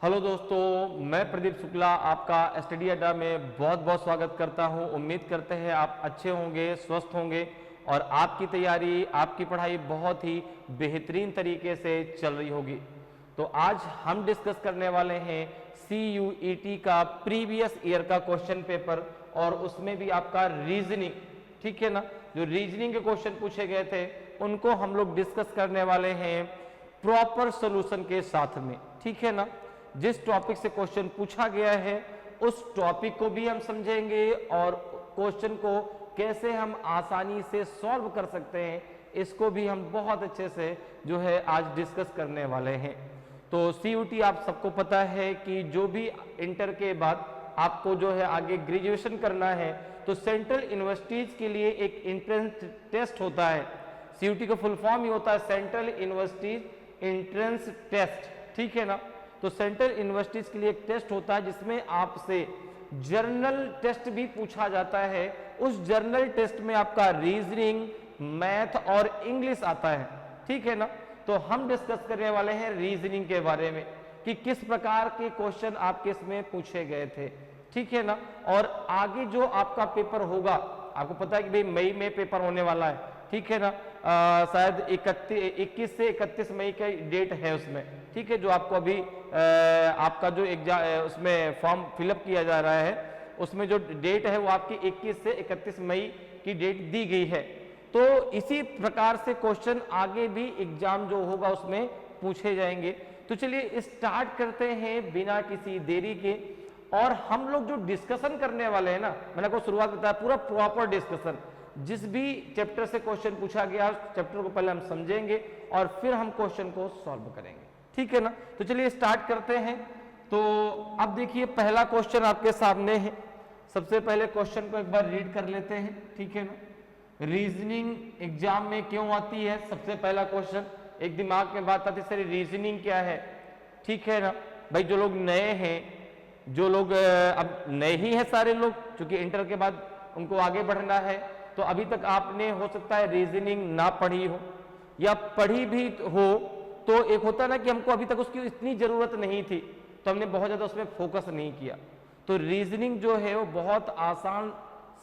Hello दोस्तों, मैं प्रदीप शुक्ला आपका स्टडी अड्डा में बहुत बहुत स्वागत करता हूं। उम्मीद करते हैं आप अच्छे होंगे, स्वस्थ होंगे और आपकी तैयारी, आपकी पढ़ाई बहुत ही बेहतरीन तरीके से चल रही होगी। तो आज हम डिस्कस करने वाले हैं CUET का प्रीवियस ईयर का क्वेश्चन पेपर और उसमें भी आपका रीजनिंग, ठीक है ना। जो रीजनिंग के क्वेश्चन पूछे गए थे उनको हम लोग डिस्कस करने वाले हैं प्रॉपर सॉल्यूशन के साथ में, ठीक है ना। जिस टॉपिक से क्वेश्चन पूछा गया है उस टॉपिक को भी हम समझेंगे और क्वेश्चन को कैसे हम आसानी से सॉल्व कर सकते हैं इसको भी हम बहुत अच्छे से जो है आज डिस्कस करने वाले हैं। तो CUET आप सबको पता है कि जो भी इंटर के बाद आपको जो है आगे ग्रेजुएशन करना है तो सेंट्रल यूनिवर्सिटीज के लिए एक एंट्रेंस टेस्ट होता है। CUET का फुल फॉर्म ही होता है सेंट्रल यूनिवर्सिटीज एंट्रेंस टेस्ट, ठीक है ना। तो सेंट्रल यूनिवर्सिटीज के लिए एक टेस्ट होता है जिसमें आपसे जर्नल टेस्ट भी पूछा जाता है। उस जर्नल टेस्ट में आपका रीजनिंग, मैथ और इंग्लिश आता है, ठीक है ना। तो हम डिस्कस करने वाले हैं रीजनिंग के बारे में कि किस प्रकार के क्वेश्चन आपके इसमें पूछे गए थे, ठीक है ना। और आगे जो आपका पेपर होगा, आपको पता है कि भाई मई में पेपर होने वाला है, ठीक है ना। शायद 21 से 31 मई का डेट है उसमें, ठीक है। जो आपको अभी आपका जो एग्जाम उसमें फॉर्म फिलअप किया जा रहा है उसमें जो डेट है वो आपकी 21 से 31 मई की डेट दी गई है। तो इसी प्रकार से क्वेश्चन आगे भी एग्जाम जो होगा उसमें पूछे जाएंगे। तो चलिए स्टार्ट करते हैं बिना किसी देरी के। और हम लोग जो डिस्कशन करने वाले हैं ना, मैंने आपको शुरुआत बताया पूरा प्रॉपर डिस्कशन, जिस भी चैप्टर से क्वेश्चन पूछा गया चैप्टर को पहले हम समझेंगे और फिर हम क्वेश्चन को सॉल्व करेंगे, ठीक है ना। तो चलिए स्टार्ट करते हैं। तो अब देखिए पहला क्वेश्चन आपके सामने है। सबसे पहले क्वेश्चन को एक बार रीड कर लेते हैं, ठीक है ना। रीजनिंग एग्जाम में क्यों आती है, सबसे पहला क्वेश्चन एक दिमाग में बात आती है, सर रीजनिंग क्या है, ठीक है ना। भाई जो लोग नए हैं, जो लोग अब नए ही हैं सारे लोग, क्योंकि इंटर के बाद उनको आगे बढ़ना है, तो अभी तक आपने हो सकता है रीजनिंग ना पढ़ी हो या पढ़ी भी हो तो एक होता है ना कि हमको अभी तक उसकी इतनी जरूरत नहीं थी तो हमने बहुत ज्यादा उसमें फोकस नहीं किया। तो रीजनिंग जो है वो बहुत आसान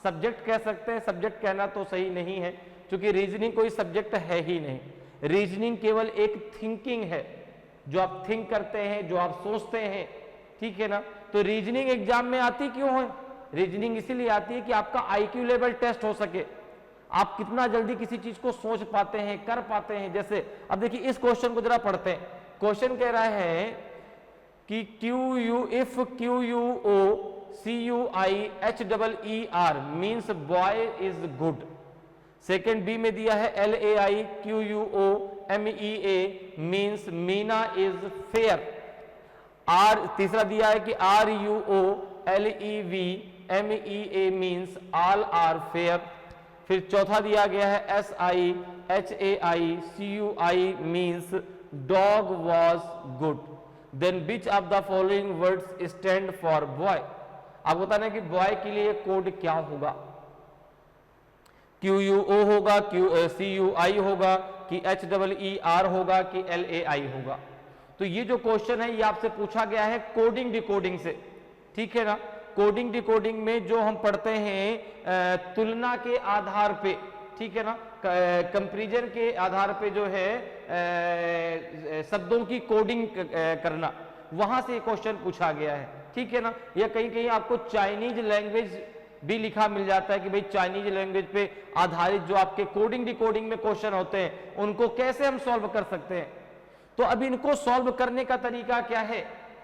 सब्जेक्ट कह सकते हैं, सब्जेक्ट कहना तो सही नहीं है क्योंकि रीजनिंग कोई सब्जेक्ट है ही नहीं। रीजनिंग केवल एक थिंकिंग है, जो आप थिंक करते हैं, जो आप सोचते हैं, ठीक है ना। तो रीजनिंग एग्जाम में आती क्यों है, रीजनिंग इसीलिए आती है कि आपका IQ लेवल टेस्ट हो सके, आप कितना जल्दी किसी चीज को सोच पाते हैं, कर पाते हैं। जैसे अब देखिए इस क्वेश्चन को जरा पढ़ते हैं। क्वेश्चन कह रहा है कि if QUO CUIHEER means boy is good. Second B में दिया है LAIQUO MEA means Meena is fair. तीसरा दिया है कि RUO LEV MEA means all are fair. फिर चौथा दिया गया है SIHAICUI means dog was good. Then which of the following words stand for boy. आप बताना कि बॉय के लिए कोड क्या होगा, QUO होगा, CUI होगा कि HEER होगा कि LAI होगा। तो ये जो क्वेश्चन है ये आपसे पूछा गया है कोडिंग डिकोडिंग से, ठीक है ना। कोडिंग डिकोडिंग में जो हम पढ़ते हैं तुलना के आधार पे, ठीक है ना, कंपैरिजन के आधार पे जो है शब्दों की कोडिंग करना, वहां से क्वेश्चन पूछा गया है, ठीक है ना। या कहीं कहीं आपको चाइनीज लैंग्वेज भी लिखा मिल जाता है कि भाई चाइनीज लैंग्वेज पे आधारित जो आपके कोडिंग डिकोडिंग में क्वेश्चन होते हैं उनको कैसे हम सॉल्व कर सकते हैं। तो अब इनको सॉल्व करने का तरीका क्या है,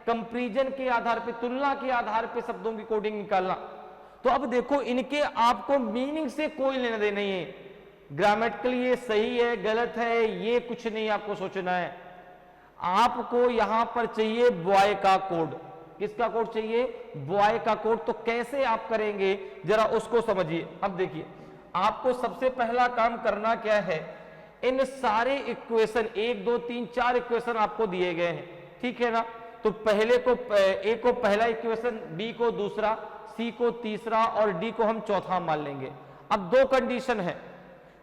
कंपैरिजन के आधार पे, तुलना के आधार पे शब्दों की कोडिंग निकालना। तो अब देखो इनके आपको मीनिंग से कोई लेना देना नहीं है, ग्रामेटिकली ये सही है गलत है ये कुछ नहीं आपको सोचना है। आपको यहां पर चाहिए बॉय का कोड। किसका कोड चाहिए, बॉय का कोड। तो कैसे आप करेंगे जरा उसको समझिए। अब देखिए आपको सबसे पहला काम करना क्या है, इन सारे इक्वेशन 1 2 3 4 इक्वेशन आपको दिए गए हैं, ठीक है ना। तो पहले को ए को पहला इक्वेशन, बी को दूसरा, सी को तीसरा और डी को हम चौथा मान लेंगे। अब दो कंडीशन है।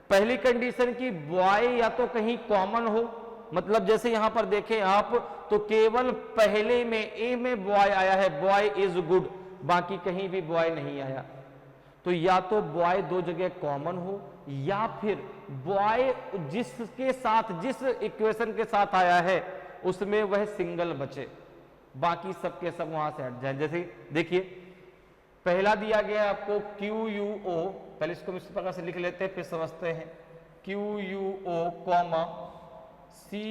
पहली कंडीशन की बॉय या तो कहीं कॉमन हो, मतलब जैसे यहां पर देखें आप तो केवल पहले में ए में बॉय आया है, बॉय इज गुड, बाकी कहीं भी बॉय नहीं आया। तो या तो बॉय दो जगह कॉमन हो, या फिर बॉय जिसके साथ, जिस इक्वेशन के साथ आया है उसमें वह सिंगल बचे, बाकी सबके सब वहां से हट जाए। जैसे देखिए पहला दिया गया है आपको क्यू यू ओ, पहले इसको इस प्रकार से लिख लेते हैं फिर समझते हैं। Q U O comma C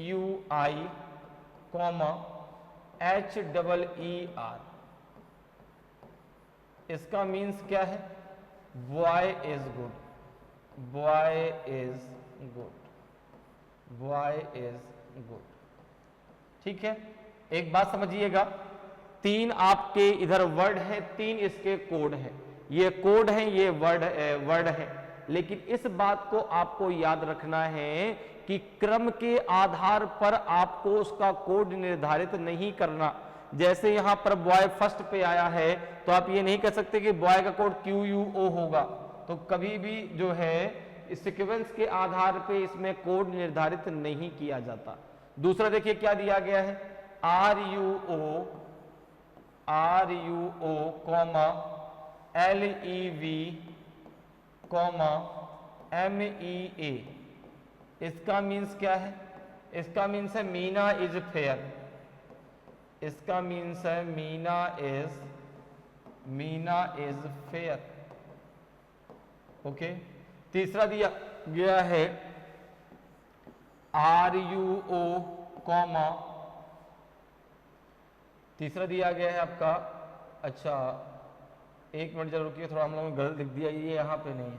U I comma H double E R, इसका मीन्स क्या है? Boy is good, boy is good, boy is good. ठीक है, एक बात समझिएगा, तीन आपके इधर वर्ड है, तीन इसके कोड है, ये कोड है, ये वर्ड है, लेकिन इस बात को आपको याद रखना है कि क्रम के आधार पर आपको उसका कोड निर्धारित नहीं करना। जैसे यहां पर बॉय फर्स्ट पे आया है तो आप ये नहीं कह सकते कि बॉय का कोड क्यू यू ओ होगा, तो कभी भी जो है सीक्वेंस के आधार पे इसमें कोड निर्धारित नहीं किया जाता। दूसरा देखिए क्या दिया गया है, R U O comma L E V comma M E A, इसका मीन्स क्या है? इसका मीन्स है मीना इज फेयर, इसका मीन्स है मीना इज फेयर। ओके, तीसरा दिया गया है आर यू ओ कॉमा, तीसरा दिया गया है आपका, अच्छा एक मिनट जरूर रुकिए, थोड़ा हम लोगों ने गलत लिख दिया, ये यहाँ पे नहीं है,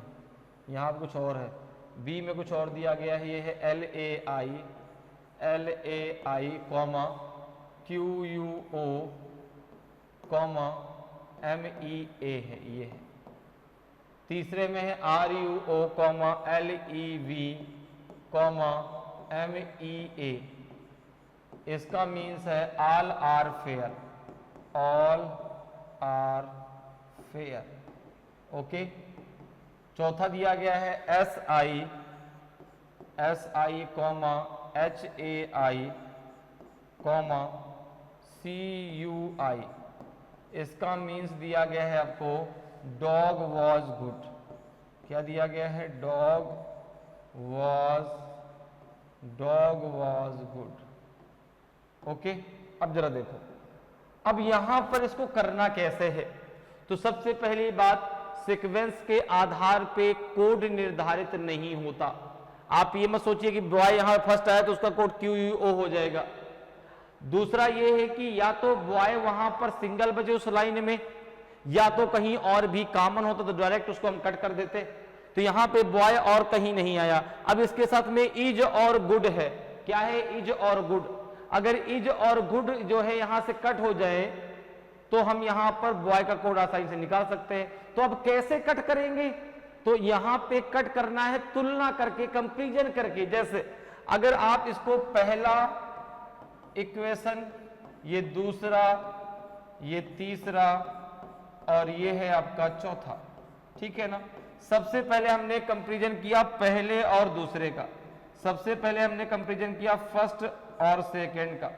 यहाँ पे कुछ और है, बी में कुछ और दिया गया है, ये है L A I comma Q U O comma M E A है, ये है। तीसरे में है R U O comma L E V comma M E A, इसका मीन्स है all are fair, all are fair. Okay, चौथा दिया गया है S I comma H A I comma C U I, इसका मीन्स दिया गया है आपको डॉग वॉज गुड। क्या दिया गया है? Dog was good. ओके, अब जरा देखो, अब यहां पर इसको करना कैसे है? तो सबसे पहली बात, सीक्वेंस के आधार पे कोड निर्धारित नहीं होता। आप ये मत सोचिए कि बॉय यहां फर्स्ट आया तो उसका कोड क्यू यू ओ हो जाएगा। दूसरा ये है कि या तो बॉय वहां पर सिंगल बचे उस लाइन में, या तो कहीं और भी कॉमन होता तो डायरेक्ट उसको हम कट कर देते। तो यहां पे बॉय और कहीं नहीं आया। अब इसके साथ में इज और गुड है। क्या है? इज और गुड। अगर इज और गुड जो है यहां से कट हो जाए तो हम यहां पर बॉय का कोड आसानी से निकाल सकते हैं। तो अब कैसे कट करेंगे? तो यहां पे कट करना है तुलना करके, कंपैरिजन करके। जैसे अगर आप इसको पहला इक्वेशन, ये दूसरा, ये तीसरा और ये है आपका चौथा, ठीक है ना। सबसे पहले हमने कंपैरिजन किया पहले और दूसरे का। सबसे पहले हमने कंपैरिजन किया फर्स्ट और सेकंड का।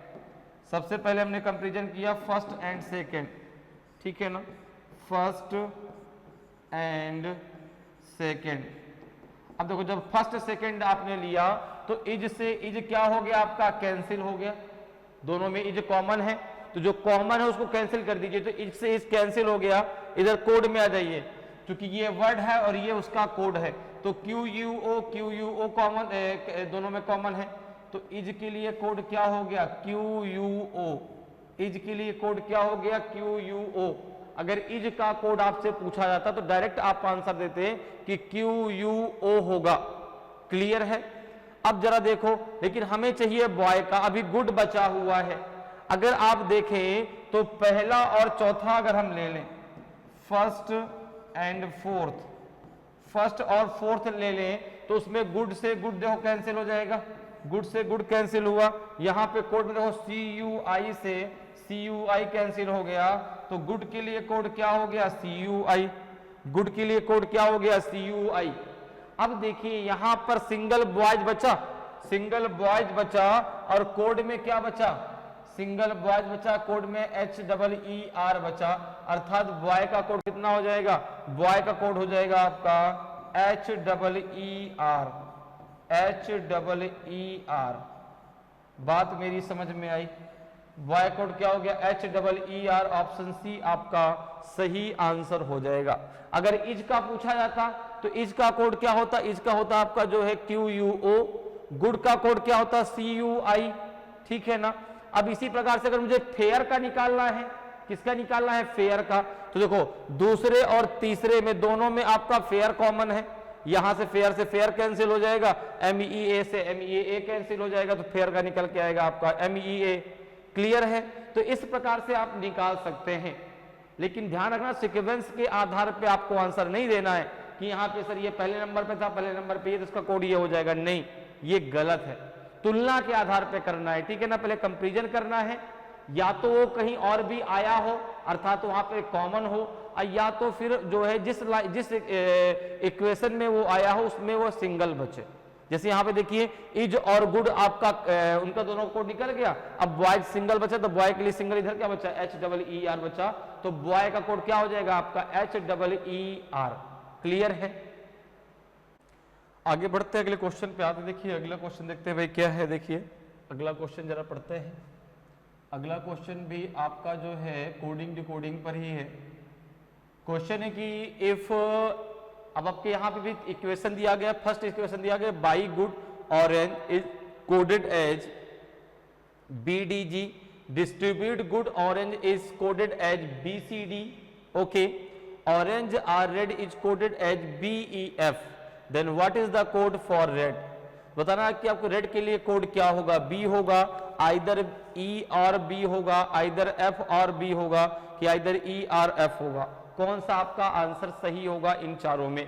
सबसे पहले हमने कंपैरिजन किया फर्स्ट एंड सेकंड, ठीक है ना, फर्स्ट एंड सेकंड। अब देखो, जब फर्स्ट सेकंड आपने लिया तो इज से इज क्या हो गया आपका? कैंसिल हो गया। दोनों में इज कॉमन है, तो जो कॉमन है उसको कैंसिल कर दीजिए। तो इज से इज कैंसिल हो गया। इधर कोड में आ जाइए, क्योंकि ये वर्ड है और ये उसका कोड है। तो क्यू यू ओ कॉमन, दोनों में कॉमन है। तो इज के लिए कोड क्या हो गया? Q U O. इज के लिए कोड क्या हो गया? क्यू यू ओ। अगर इज का कोड आपसे पूछा जाता तो डायरेक्ट आप आंसर देते कि क्यू यू ओ होगा। क्लियर है? अब जरा देखो, लेकिन हमें चाहिए बॉय का। अभी गुड बचा हुआ है। अगर आप देखें तो पहला और चौथा अगर हम ले लें, फर्स्ट एंड फोर्थ, फर्स्ट और फोर्थ ले लें, तो उसमें गुड से गुड देखो कैंसिल हो जाएगा। गुड से गुड कैंसिल हुआ। यहां पे कोड में देखो सी यू आई से सी यू आई कैंसिल हो गया। तो गुड के लिए कोड क्या हो गया? सी यू आई। गुड के लिए कोड क्या हो गया? सी यू आई। अब देखिए यहां पर सिंगल बॉयज बचा, सिंगल बॉयज बचा और कोड में क्या बचा, सिंगल बॉयज बचा, कोड में HEER बचा, अर्थात बॉय का कोड कितना हो जाएगा, बॉय का कोड हो जाएगा आपका HEER। बात मेरी समझ में आई, बॉय कोड क्या हो गया HEER, ऑप्शन सी आपका सही आंसर हो जाएगा। अगर इज का पूछा जाता तो इज का कोड क्या होता, इज का होता आपका जो है QUO, गुड का कोड क्या होता CUI, ठीक है ना। अब इसी प्रकार से अगर मुझे फेयर का निकालना है, किसका निकालना है, फेयर का, तो देखो दूसरे और तीसरे में दोनों में आपका फेयर कॉमन है, यहां से फेयर कैंसिल हो जाएगा, MEEA से MEAA कैंसिल हो जाएगा, तो फेयर का निकल के आएगा आपका MEEA। क्लियर है, तो इस प्रकार से आप निकाल सकते हैं। लेकिन ध्यान रखना सीक्वेंस के आधार पे आपको आंसर नहीं देना है कि यहाँ पे सर ये पहले नंबर पे था, पहले नंबर पे ये तो इसका कोड ये हो जाएगा, नहीं, ये गलत है। तुलना के आधार पे करना है, ठीक है ना, पहले कंपैरिजन करना है, या तो वो कहीं और भी आया हो अर्थात वहां पे कॉमन हो, या तो फिर जो है जिस इक्वेशन में वो आया हो उसमें वो सिंगल बचे। जैसे यहाँ पे देखिए इज और गुड आपका उनका दोनों कोड निकल गया, अब बॉय सिंगल बचा तो बॉय के लिए सिंगल इधर क्या बचा HEER बचा, तो बॉय का कोड क्या हो जाएगा आपका HEER। क्लियर है, आगे बढ़ते हैं अगले क्वेश्चन पे आते। देखिए अगला क्वेश्चन देखते हैं भाई क्या है, देखिए अगला क्वेश्चन जरा पढ़ते हैं। अगला क्वेश्चन भी आपका जो है कोडिंग डिकोडिंग पर ही है। क्वेश्चन है कि इफ, अब आपके यहाँ पे भी इक्वेशन दिया गया, फर्स्ट इक्वेशन दिया गया by good orange is coded as BDG, distribute good orange is coded as BCD, okay, orange are red is coded as BEF, then what is the code for red. बताना कि आपको red के लिए code क्या होगा, B होगा, either E और B होगा, आइदर F और B होगा, कि आइदर E और F होगा, कौन सा आपका आंसर सही होगा इन चारों में।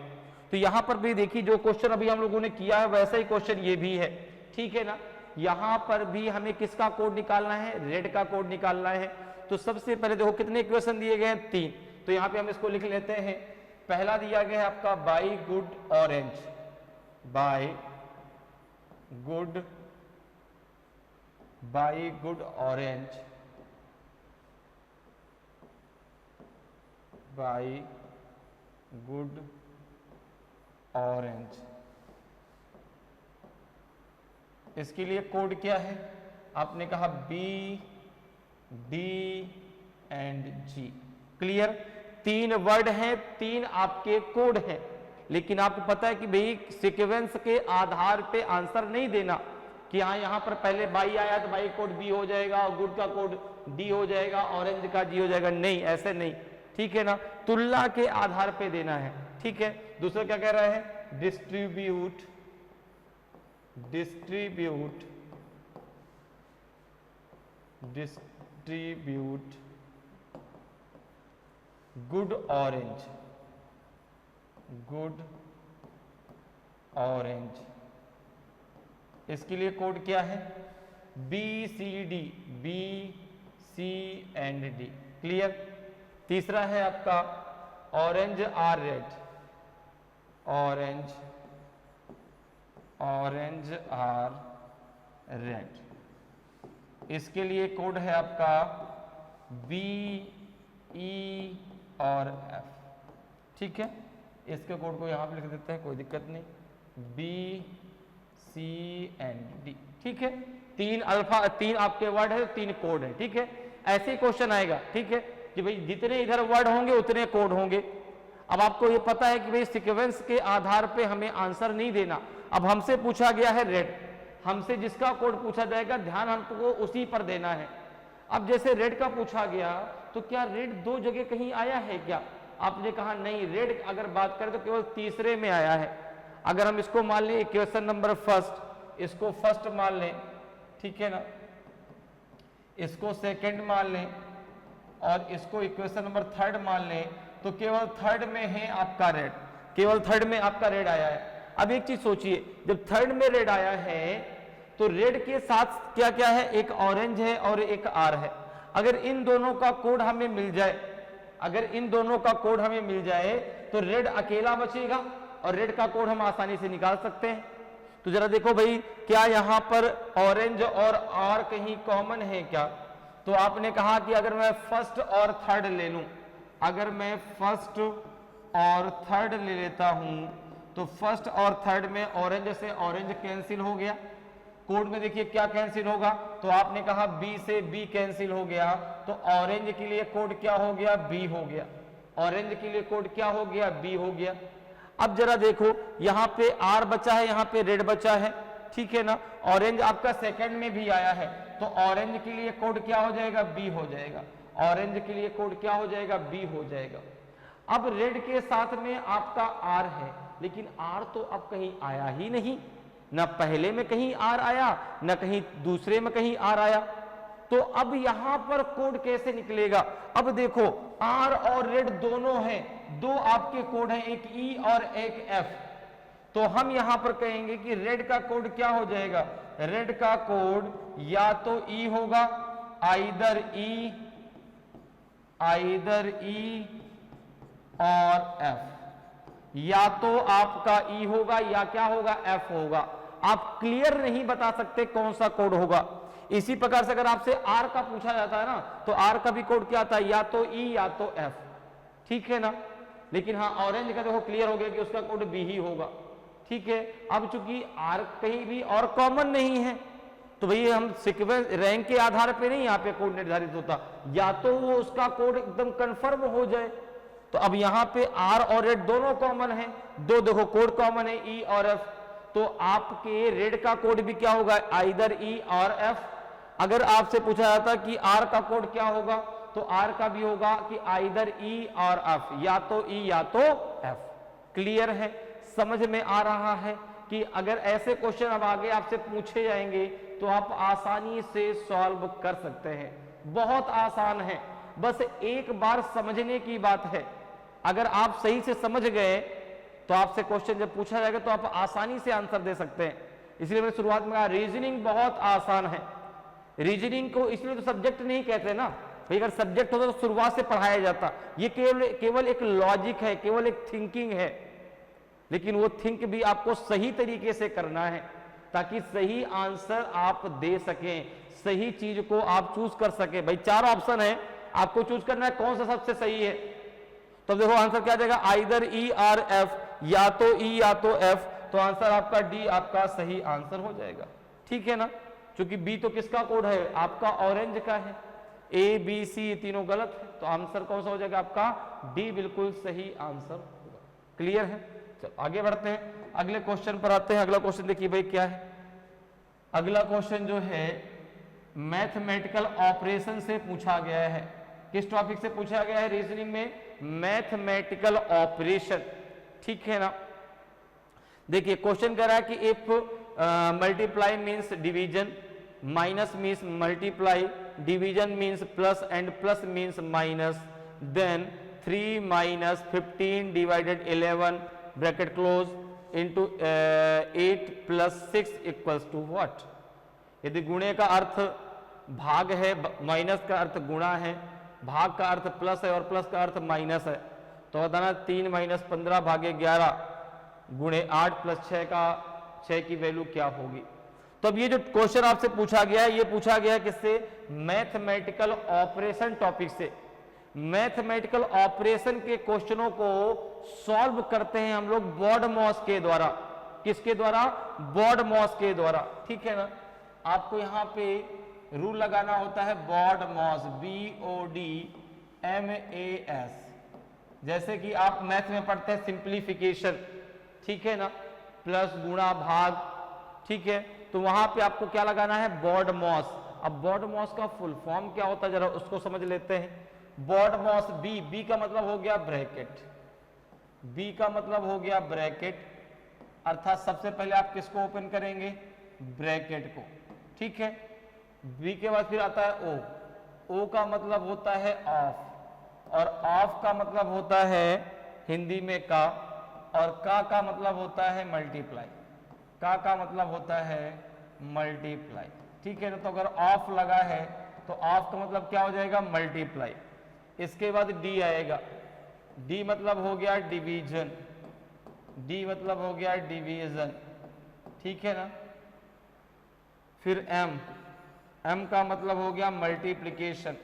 तो यहां पर भी देखिए जो क्वेश्चन अभी हम लोगों ने किया है वैसा ही क्वेश्चन ये भी है, ठीक है ना। यहां पर भी हमें किसका कोड निकालना है, रेड का कोड निकालना है। तो सबसे पहले देखो कितने इक्वेशन दिए गए हैं, 3, तो यहां पे हम इसको लिख लेते हैं। पहला दिया गया है आपका by good orange, by good orange, by good orange, इसके लिए कोड क्या है, आपने कहा B, D and G। Clear, 3 word हैं, 3 आपके कोड हैं, लेकिन आपको पता है कि भाई सीक्वेंस के आधार पे आंसर नहीं देना कि हाँ यहाँ पर पहले बाई आया तो बाई कोड B हो जाएगा और गुड का कोड D हो जाएगा, ऑरेंज का G हो जाएगा, नहीं, ऐसे नहीं, ठीक है ना, तुलना के आधार पे देना है, ठीक है। दूसरा क्या कह रहा है, डिस्ट्रीब्यूट गुड ऑरेंज, इसके लिए कोड क्या है, BCD, B, C and D। Clear. तीसरा है आपका orange are red, orange are red, इसके लिए कोड है आपका B, E और F, ठीक है। इसके कोड को यहां पे लिख देते हैं, कोई दिक्कत नहीं, B, C एंड D, ठीक है। 3 आपके वर्ड है, 3 कोड है, ठीक है। ऐसे ही क्वेश्चन आएगा, ठीक है, कि भाई जितने इधर वर्ड होंगे उतने कोड होंगे। अब आपको ये पता है कि भाई सीक्वेंस के आधार पे हमें आंसर नहीं देना। अब हमसे पूछा गया है रेड, हमसे जिसका कोड पूछा जाएगा ध्यान हमको उसी पर देना है। अब जैसे रेड का पूछा गया तो क्या रेड 2 जगह कहीं आया है क्या, आपने कहा नहीं, रेड अगर बात करें तो केवल तीसरे में आया है। अगर हम इसको मान लें इक्वेशन नंबर फर्स्ट, इसको फर्स्ट मान लें, ठीक है ना, इसको सेकंड मान लें और इसको इक्वेशन नंबर थर्ड मान लें, तो केवल थर्ड में है आपका रेड, केवल थर्ड में आपका रेड आया है। अब एक चीज सोचिए, जब थर्ड में रेड आया है तो रेड के साथ क्या क्या है, एक ऑरेंज है और एक आर है। अगर इन दोनों का कोड हमें मिल जाए, अगर इन दोनों का कोड हमें मिल जाए तो रेड अकेला बचेगा और रेड का कोड हम आसानी से निकाल सकते हैं। तो जरा देखो भाई, क्या यहां पर ऑरेंज और आर कहीं कॉमन है क्या? तो आपने कहा कि अगर मैं फर्स्ट और थर्ड ले लूं, अगर मैं फर्स्ट और थर्ड ले लेता हूं, तो फर्स्ट और थर्ड में ऑरेंज से ऑरेंज कैंसिल हो गया। कोड में देखिए क्या कैंसिल होगा, तो आपने कहा बी से बी कैंसिल हो गया, तो ऑरेंज के लिए कोड क्या हो गया? बी हो गया। ऑरेंज के लिए कोड क्या हो गया? बी हो गया। अब जरा देखो, यहां पे आर बचा है, यहां पे रेड बचा है, ठीक है ना। ऑरेंज आपका सेकंड में भी आया है, तो ऑरेंज के लिए कोड क्या हो जाएगा? बी हो जाएगा। ऑरेंज के लिए कोड क्या हो जाएगा? बी हो जाएगा। अब रेड के साथ में आपका आर है, लेकिन आर तो अब कहीं आया ही नहीं, ना पहले में कहीं आर आया, ना कहीं दूसरे में कहीं आर आया। तो अब यहां पर कोड कैसे निकलेगा? अब देखो, आर और रेड दोनों हैं, दो आपके कोड हैं, एक ई और एक एफ। तो हम यहां पर कहेंगे कि रेड का कोड क्या हो जाएगा? रेड का कोड या तो ई होगा, आइदर ई और एफ, या तो आपका ई होगा या क्या होगा? एफ होगा। आप क्लियर नहीं बता सकते कौन सा कोड होगा। इसी प्रकार से अगर आपसे आर का पूछा जाता है ना, तो आर का भी कोड क्या आता है? या तो ई या तो एफ, ठीक है ना। लेकिन हाँ, ऑरेंज का देखो क्लियर हो गया कि उसका कोड बी ही होगा, ठीक है। अब चूंकि आर कहीं भी और कॉमन नहीं है, तो भैया हम सीक्वेंस रैंक के आधार पे नहीं यहाँ पे कोड निर्धारित होता, या तो वो उसका कोड एकदम कंफर्म हो जाए। तो अब यहाँ पे आर और रेड दोनों कॉमन है, दो देखो कोड कॉमन है, ई और एफ। तो आपके रेड का कोड भी क्या होगा? आइदर ई और एफ। अगर आपसे पूछा जाता कि आर का कोड क्या होगा, तो आर का भी होगा कि आइदर ई और एफ, या तो ई या तो एफ। क्लियर है? समझ में आ रहा है कि अगर ऐसे क्वेश्चन अब आगे आपसे पूछे जाएंगे तो आप आसानी से सॉल्व कर सकते हैं। बहुत आसान है, बस एक बार समझने की बात है। अगर आप सही से समझ गए तो आपसे क्वेश्चन जब पूछा जाएगा तो आप आसानी से आंसर दे सकते हैं। इसलिए मैंने शुरुआत में कहा रीजनिंग बहुत आसान है। रीजनिंग को इसलिए तो सब्जेक्ट नहीं कहते ना, भाई अगर सब्जेक्ट होता तो शुरुआत से पढ़ाया जाता। ये केवल एक लॉजिक है, केवल एक थिंकिंग है, लेकिन वो थिंक भी आपको सही तरीके से करना है ताकि सही आंसर आप दे सकें, सही चीज को आप चूज कर सकें। भाई 4 ऑप्शन है, आपको चूज करना है कौन सा सबसे सही है। तो देखो आंसर क्या जाएगा? आइदर ई और एफ, या तो ई या तो एफ। तो आंसर आपका डी आपका सही आंसर हो जाएगा, ठीक है ना। क्योंकि बी तो किसका कोड है? आपका ऑरेंज का है। ए बी सी तीनों गलत है, तो आंसर कौन सा हो जाएगा? आपका डी बिल्कुल सही आंसर होगा। क्लियर है? चलो आगे बढ़ते हैं, अगले क्वेश्चन पर आते हैं। अगला क्वेश्चन देखिए भाई क्या है। अगला क्वेश्चन जो है मैथमेटिकल ऑपरेशन से पूछा गया है। किस टॉपिक से पूछा गया है? रीजनिंग में मैथमेटिकल ऑपरेशन, ठीक है ना। देखिए क्वेश्चन कह रहा है कि if multiply means division, minus means multiply, division means plus and plus means minus, then 3 minus 15 divided 11 bracket close into 8 plus 6 equals to what. यदि गुणे का अर्थ भाग है, माइनस का अर्थ गुणा है, भाग का अर्थ प्लस है और प्लस का अर्थ माइनस है, तो बताना 3 माइनस 15 भागे 11 गुणे 8 प्लस 6 की वैल्यू क्या होगी। तो अब ये जो क्वेश्चन आपसे पूछा गया है, ये पूछा गया है किससे? मैथमेटिकल ऑपरेशन टॉपिक से। मैथमेटिकल ऑपरेशन के क्वेश्चनों को सॉल्व करते हैं हम लोग बॉडमॉस के द्वारा। किसके द्वारा? बॉडमॉस के द्वारा, ठीक है ना। आपको यहां पे रूल लगाना होता है बॉडमॉस, BODMAS। जैसे कि आप मैथ में पढ़ते हैं सिंप्लीफिकेशन, ठीक है ना, प्लस गुणा भाग, ठीक है। तो वहां पे आपको क्या लगाना है? बॉडमॉस। अब बॉडमॉस का फुल फॉर्म क्या होता है जरा उसको समझ लेते हैं। बॉडमॉस, बी का मतलब हो गया ब्रैकेट, बी का मतलब हो गया ब्रैकेट, अर्थात सबसे पहले आप किसको ओपन करेंगे? ब्रैकेट को, ठीक है। बी के बाद फिर आता है ओ का मतलब होता है ऑफ, और ऑफ का मतलब होता है हिंदी में का, और का मतलब होता है मल्टीप्लाई, का मतलब होता है मल्टीप्लाई, ठीक है ना। तो अगर ऑफ लगा है तो ऑफ का मतलब क्या हो जाएगा? मल्टीप्लाई। इसके बाद डी आएगा, डी मतलब हो गया डिवीजन, डी मतलब हो गया डिवीजन, ठीक है ना। फिर m, m का मतलब हो गया मल्टीप्लिकेशन,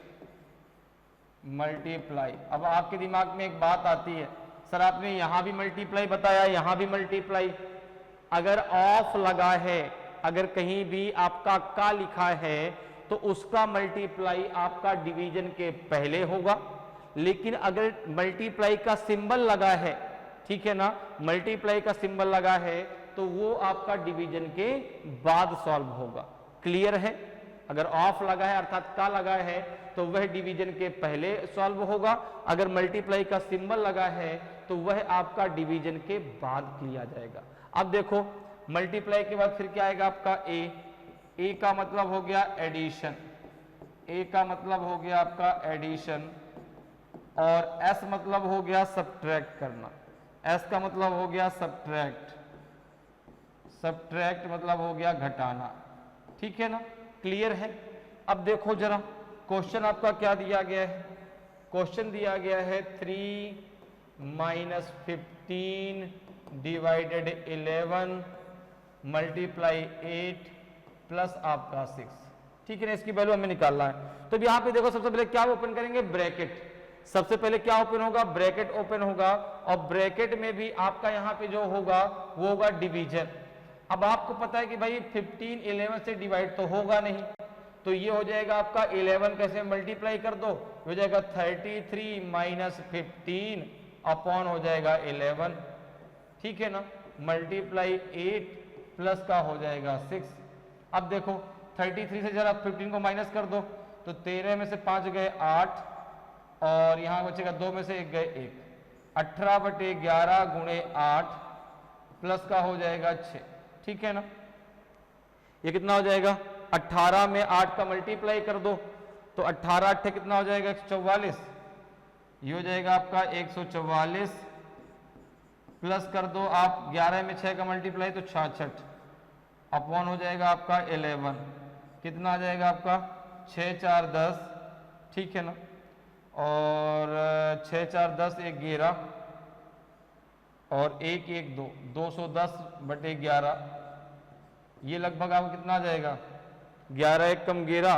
मल्टीप्लाई। अब आपके दिमाग में एक बात आती है, सर आपने यहां भी मल्टीप्लाई बताया, यहां भी मल्टीप्लाई। अगर ऑफ लगा है, अगर कहीं भी आपका का लिखा है तो उसका मल्टीप्लाई आपका डिवीजन के पहले होगा, लेकिन अगर मल्टीप्लाई का सिंबल लगा है, ठीक है ना, मल्टीप्लाई का सिंबल लगा है तो वो आपका डिवीजन के बाद सॉल्व होगा। क्लियर है। अगर ऑफ लगा है अर्थात का लगा है तो वह डिवीजन के पहले सॉल्व होगा, अगर मल्टीप्लाई का सिंबल लगा है तो वह आपका डिवीजन के बाद किया जाएगा। अब देखो मल्टीप्लाई के बाद फिर क्या आएगा आपका ए का मतलब हो गया एडिशन, ए का मतलब हो गया आपका एडिशन, और एस मतलब हो गया सब्ट्रैक्ट करना, एस का मतलब हो गया सब्ट्रैक्ट, सब्ट्रैक्ट मतलब हो गया घटाना, ठीक है ना। क्लियर है। अब देखो जरा क्वेश्चन आपका क्या दिया गया है, क्वेश्चन दिया गया है 3 माइनस 15 डिवाइडेड 11 मल्टीप्लाई 8 प्लस आपका 6, ठीक है ना। इसकी वैल्यू हमें निकालना है। तो यहाँ पे देखो सबसे पहले क्या ओपन करेंगे, ब्रैकेट। सबसे पहले क्या ओपन होगा, ब्रैकेट ओपन होगा, और ब्रैकेट में भी आपका यहाँ पे जो होगा वो होगा डिवीजन। अब आपको पता है कि भाई 15 11 से डिवाइड तो होगा नहीं, तो ये हो जाएगा आपका 11 कैसे मल्टीप्लाई कर दो, हो जाएगा 33 माइनस 15 अपॉन हो जाएगा 11, ठीक है ना, मल्टीप्लाई 8 प्लस का हो जाएगा 6। अब देखो 33 से जरा 15 को माइनस कर दो तो 13 में से 5 गए 8, और यहां बचेगा 2 में से 1 गए 1, 18/11 गुणे 8 प्लस का हो जाएगा 6, ठीक है ना। ये कितना हो जाएगा, 18 में 8 का मल्टीप्लाई कर दो तो 18 8 कितना हो जाएगा 144, ये हो जाएगा आपका 144, प्लस कर दो आप 11 में 6 का मल्टीप्लाई तो 66, अपॉन हो जाएगा आपका 11, कितना आ जाएगा आपका 6 4 10, ठीक है ना, और 6 4 10 1 11 और 1 1 2 210/11, ये लगभग आपको कितना आ जाएगा 11 1 कम 11,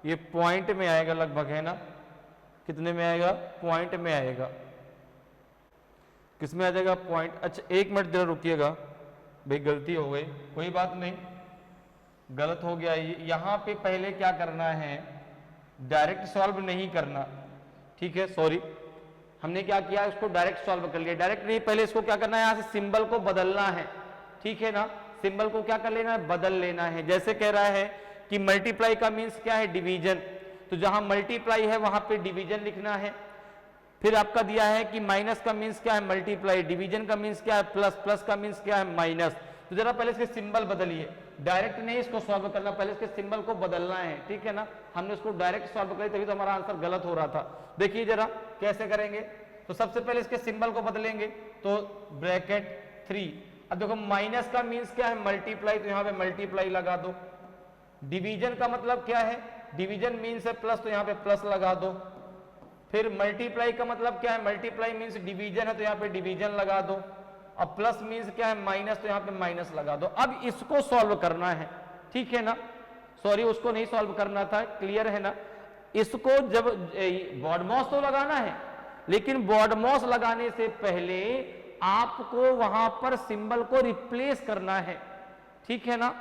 ये पॉइंट में आएगा लगभग, है ना। कितने में आएगा, पॉइंट में आएगा। किस में आ जाएगा, पॉइंट। अच्छा 1 मिनट जरा रुकिएगा भाई, गलती हो गई, कोई बात नहीं, गलत हो गया। यहां पे पहले क्या करना है, डायरेक्ट सॉल्व नहीं करना, ठीक है, सॉरी, हमने क्या किया, इसको डायरेक्ट सॉल्व कर लिया। डायरेक्ट नहीं, पहले इसको क्या करना है, यहां से सिंबल को बदलना है, ठीक है ना, सिंबल को क्या कर लेना है, बदल लेना है। जैसे कह रहा है कि मल्टीप्लाई का मीन्स क्या है, डिवीजन, तो जहां मल्टीप्लाई है वहां पे डिवीजन लिखना है। फिर आपका दिया है कि माइनस का मीन्स क्या है, मल्टीप्लाई, डिवीजन का मीन्स क्या है, प्लस, प्लस का मीन्स क्या है, माइनस। तो जरा पहले इसके सिंबल बदलिए, डायरेक्ट नहीं इसको सॉल्व करना, पहले इसके सिंबल को बदलना है, ठीक है ना। हमने इसको डायरेक्ट सॉल्व करी तभी तो हमारा आंसर गलत हो रहा था। देखिए जरा कैसे करेंगे, तो सबसे पहले इसके सिंबल को बदलेंगे, तो ब्रैकेट 3। अब देखो माइनस का मीन्स क्या है, मल्टीप्लाई, तो यहाँ पे मल्टीप्लाई लगा दो। डिवीजन का मतलब क्या है, डिवीजन मीन्स है प्लस, तो यहाँ पे प्लस लगा दो। फिर मल्टीप्लाई का मतलब क्या है, मल्टीप्लाई मीन्स डिवीजन है तो यहाँ पे डिवीजन लगा दो। अब प्लस मीन्स क्या है, माइनस, तो यहाँ पे माइनस लगा दो। अब इसको सॉल्व करना है, ठीक है ना, सॉरी उसको नहीं सॉल्व करना था, क्लियर है ना। इसको जब बॉडमॉस तो लगाना है, लेकिन बॉडमॉस लगाने से पहले आपको वहां पर सिंबल को रिप्लेस करना है, ठीक है ना।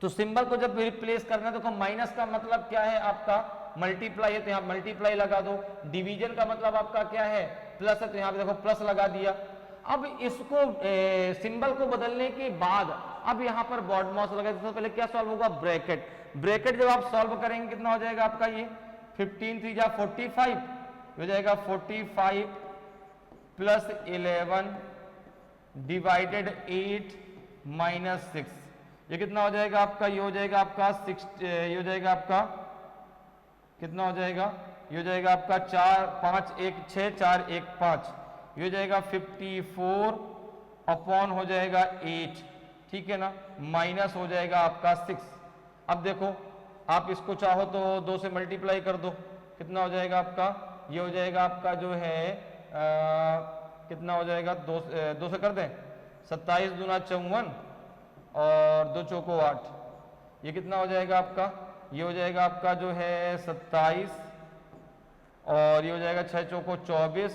तो सिंबल को जब रिप्लेस करना है तो माइनस का मतलब क्या है आपका, मल्टीप्लाई है तो यहाँ मल्टीप्लाई लगा दो। डिवीजन का मतलब आपका क्या है, प्लस है तो यहाँ पे देखो प्लस लगा दिया। अब इसको सिंबल को बदलने के बाद अब यहाँ पर बॉडमॉस लगा, तो पहले क्या सॉल्व होगा, ब्रैकेट। ब्रैकेट जब आप सॉल्व करेंगे कितना हो जाएगा आपका, ये 15 3 जा 45 हो जाएगा, 45 प्लस 11 डिवाइडेड 8 माइनस 6, ये कितना हो जाएगा आपका, ये हो जाएगा आपका 6, ये हो जाएगा आपका कितना हो जाएगा, ये हो जाएगा आपका 4 5 1 6 4 1 5, ये हो जाएगा 54 अपॉन हो जाएगा 8, ठीक है ना, माइनस हो जाएगा आपका 6। अब देखो आप इसको चाहो तो 2 से मल्टीप्लाई कर दो, कितना हो जाएगा आपका, ये हो जाएगा आपका जो है कितना हो जाएगा, 2 से कर दें, 27 दूना 54 और 2 चौको 8, ये कितना हो जाएगा आपका, ये हो जाएगा आपका जो है 27, और ये हो जाएगा 6 चौको 24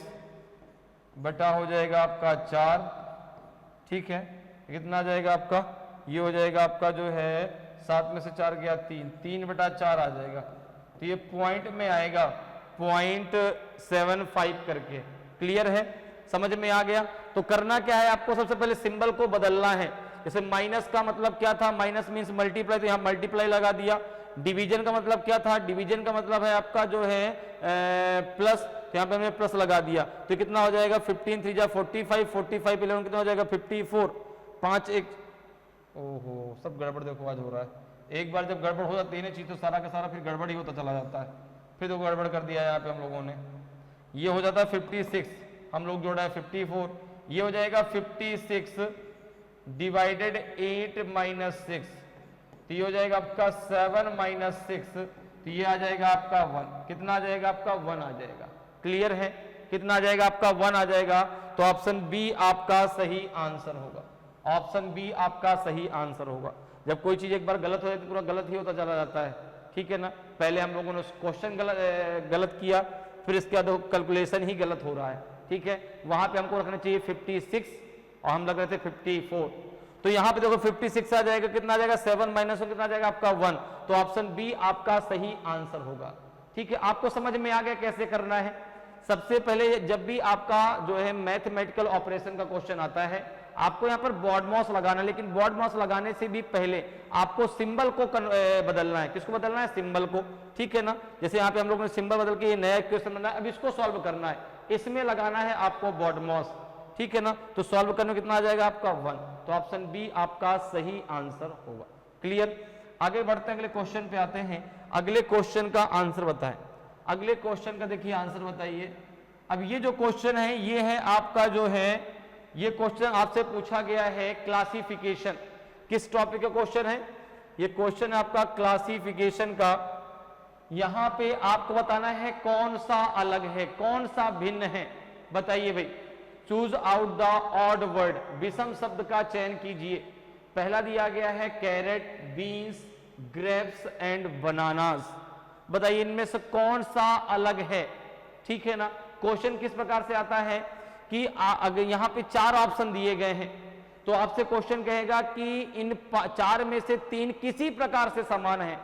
बटा हो जाएगा आपका 4, ठीक है। कितना आ जाएगा आपका, ये हो जाएगा आपका जो है 7 में से 4 गया 3, 3 बटा 4 आ जाएगा। तो ये पॉइंट में आएगा 0.75 करके। क्लियर है, समझ में आ गया। तो करना क्या है आपको, सबसे पहले सिंबल को बदलना है। जैसे माइनस का मतलब क्या था, माइनस मीन्स मल्टीप्लाई, तो यहाँ मल्टीप्लाई लगा दिया। डिवीजन का मतलब क्या था, डिवीजन का मतलब है आपका जो है प्लस, तो यहाँ पे हमने प्लस लगा दिया। तो कितना हो जाएगा 15 3 जा 45, 45 11 कितना हो जाएगा 54, 5 1, ओहो सब गड़बड़ देखो आज हो रहा है। एक बार जब गड़बड़ हो जाती है ना चीज तो सारा का सारा फिर गड़बड़ ही होता चला जाता है। फिर तो गड़बड़ कर दिया यहाँ पे हम लोगों ने। ये हो जाता है 56, हम लोग जोड़ा है 54, ये हो जाएगा 56 डिवाइडेड 8 माइनस 6, तो ये हो जाएगा आपका 7 माइनस 6, तो ये आ जाएगा आपका 1। कितना आ जाएगा आपका 1 आ जाएगा। क्लियर है, कितना आ जाएगा आपका 1 आ जाएगा। तो ऑप्शन बी आपका सही आंसर होगा, ऑप्शन बी आपका सही आंसर होगा। जब कोई चीज एक बार गलत हो जाए तो पूरा गलत ही होता चला जाता है, ठीक है ना। पहले हम लोगों ने क्वेश्चन गलत किया, फिर इसके बाद कैलकुलेशन ही गलत हो रहा है, ठीक है। वहां पे हमको रखना चाहिए 56 और हम लग रहे थे 54। तो यहाँ पे देखो 56 आ जाएगा, कितना आ जाएगा 7 माइनस कितना आ जाएगा आपका 1, तो ऑप्शन बी आपका सही आंसर होगा, ठीक है। आपको समझ में आ गया कैसे करना है। सबसे पहले जब भी आपका जो है मैथमेटिकल ऑपरेशन का क्वेश्चन आता है, आपको यहाँ पर बॉड मॉस लगाना है, लेकिन बॉड मॉस लगाने से भी पहले आपको सिंबल को बदलना है। किसको बदलना है, सिंबल को, ठीक है ना। जैसे यहाँ पे हम लोग ने सिंबल बदल के ये नया इक्वेशन बनाया, अब इसको सॉल्व करना है, इसमें लगाना है आपको बॉड मॉस, ठीक है ना। तो सॉल्व करने में कितना आ जाएगा आपका 1, तो ऑप्शन बी आपका सही आंसर होगा। क्लियर, आगे बढ़ते हैं, अगले क्वेश्चन पे आते हैं। अगले क्वेश्चन का आंसर बताएं, अगले क्वेश्चन का देखिए आंसर बताइए। अब ये जो क्वेश्चन है ये है आपका जो है, ये क्वेश्चन आपसे पूछा गया है क्लासिफिकेशन। किस टॉपिक का क्वेश्चन है, ये क्वेश्चन है आपका क्लासिफिकेशन का। यहां पे आपको बताना है कौन सा अलग है, कौन सा भिन्न है, बताइए भाई। Choose out the odd word, विषम शब्द का चयन कीजिए। पहला दिया गया है carrot, beans, grapes and bananas. बताइए इनमें से कौन सा अलग है, ठीक है ना। क्वेश्चन किस प्रकार से आता है कि अगर यहाँ पे 4 ऑप्शन दिए गए हैं तो आपसे क्वेश्चन कहेगा कि इन 4 में से 3 किसी प्रकार से समान है,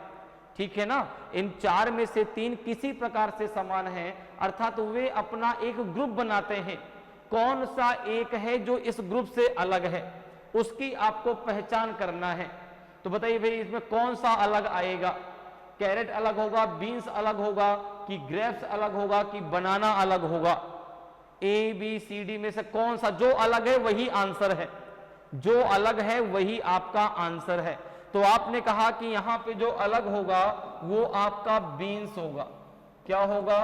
ठीक है ना। इन 4 में से 3 किसी प्रकार से समान है, अर्थात वे अपना एक ग्रुप बनाते हैं। कौन सा एक है जो इस ग्रुप से अलग है, उसकी आपको पहचान करना है। तो बताइए भाई इसमें कौन सा अलग आएगा, कैरेट अलग होगा, बीन्स अलग होगा, कि ग्रेप्स अलग होगा, कि बनाना अलग होगा। ए बी सी डी में से कौन सा, जो अलग है वही आंसर है, जो अलग है वही आपका आंसर है। तो आपने कहा कि यहां पे जो अलग होगा वो आपका बीन्स होगा। क्या होगा,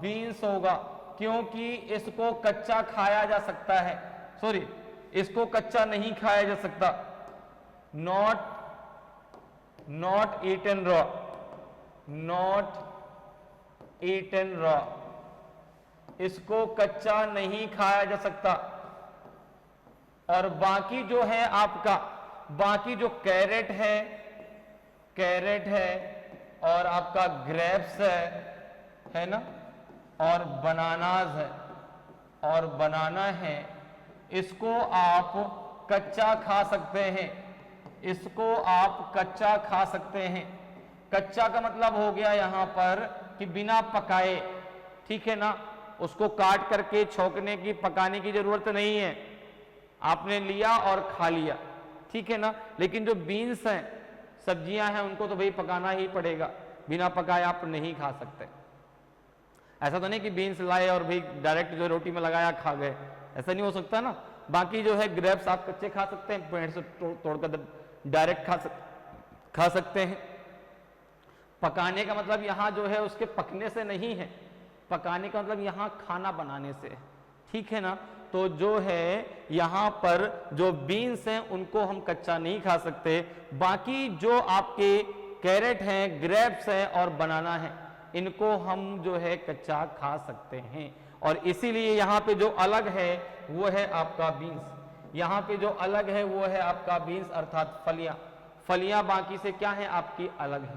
बीन्स होगा, क्योंकि इसको कच्चा खाया जा सकता है, सॉरी इसको कच्चा नहीं खाया जा सकता। Not eaten raw, not eaten raw, इसको कच्चा नहीं खाया जा सकता। और बाकी जो है आपका, बाकी जो कैरेट है और आपका ग्रेप्स है ना, और बनानास है, और बनाना है, इसको आप कच्चा खा सकते हैं, इसको आप कच्चा खा सकते हैं। कच्चा का मतलब हो गया यहां पर कि बिना पकाए, ठीक है ना, उसको काट करके छौंकने की, पकाने की जरूरत नहीं है, आपने लिया और खा लिया, ठीक है ना। लेकिन जो बीन्स हैं, सब्जियां हैं, उनको तो भाई पकाना ही पड़ेगा, बिना पकाए आप नहीं खा सकते। ऐसा तो नहीं कि बीन्स लाए और भाई डायरेक्ट जो रोटी में लगाया खा गए, ऐसा नहीं हो सकता ना। बाकी जो है ग्रेप्स आप कच्चे खा सकते हैं, पेड़ से तोड़कर डायरेक्ट खा सकते हैं। पकाने का मतलब यहां जो है उसके पकने से नहीं है, पकाने का मतलब यहां खाना बनाने से, ठीक है ना। तो जो है यहां पर जो बीन्स हैं उनको हम कच्चा नहीं खा सकते, बाकी जो आपके कैरेट हैं, ग्रेप्स हैं और बनाना है, इनको हम जो है कच्चा खा सकते हैं। और इसीलिए यहां पे जो अलग है वो है आपका बीन्स। यहाँ पे जो अलग है वो है आपका बीन्स अर्थात फलियां। फलियां बाकी से क्या है आपकी अलग है।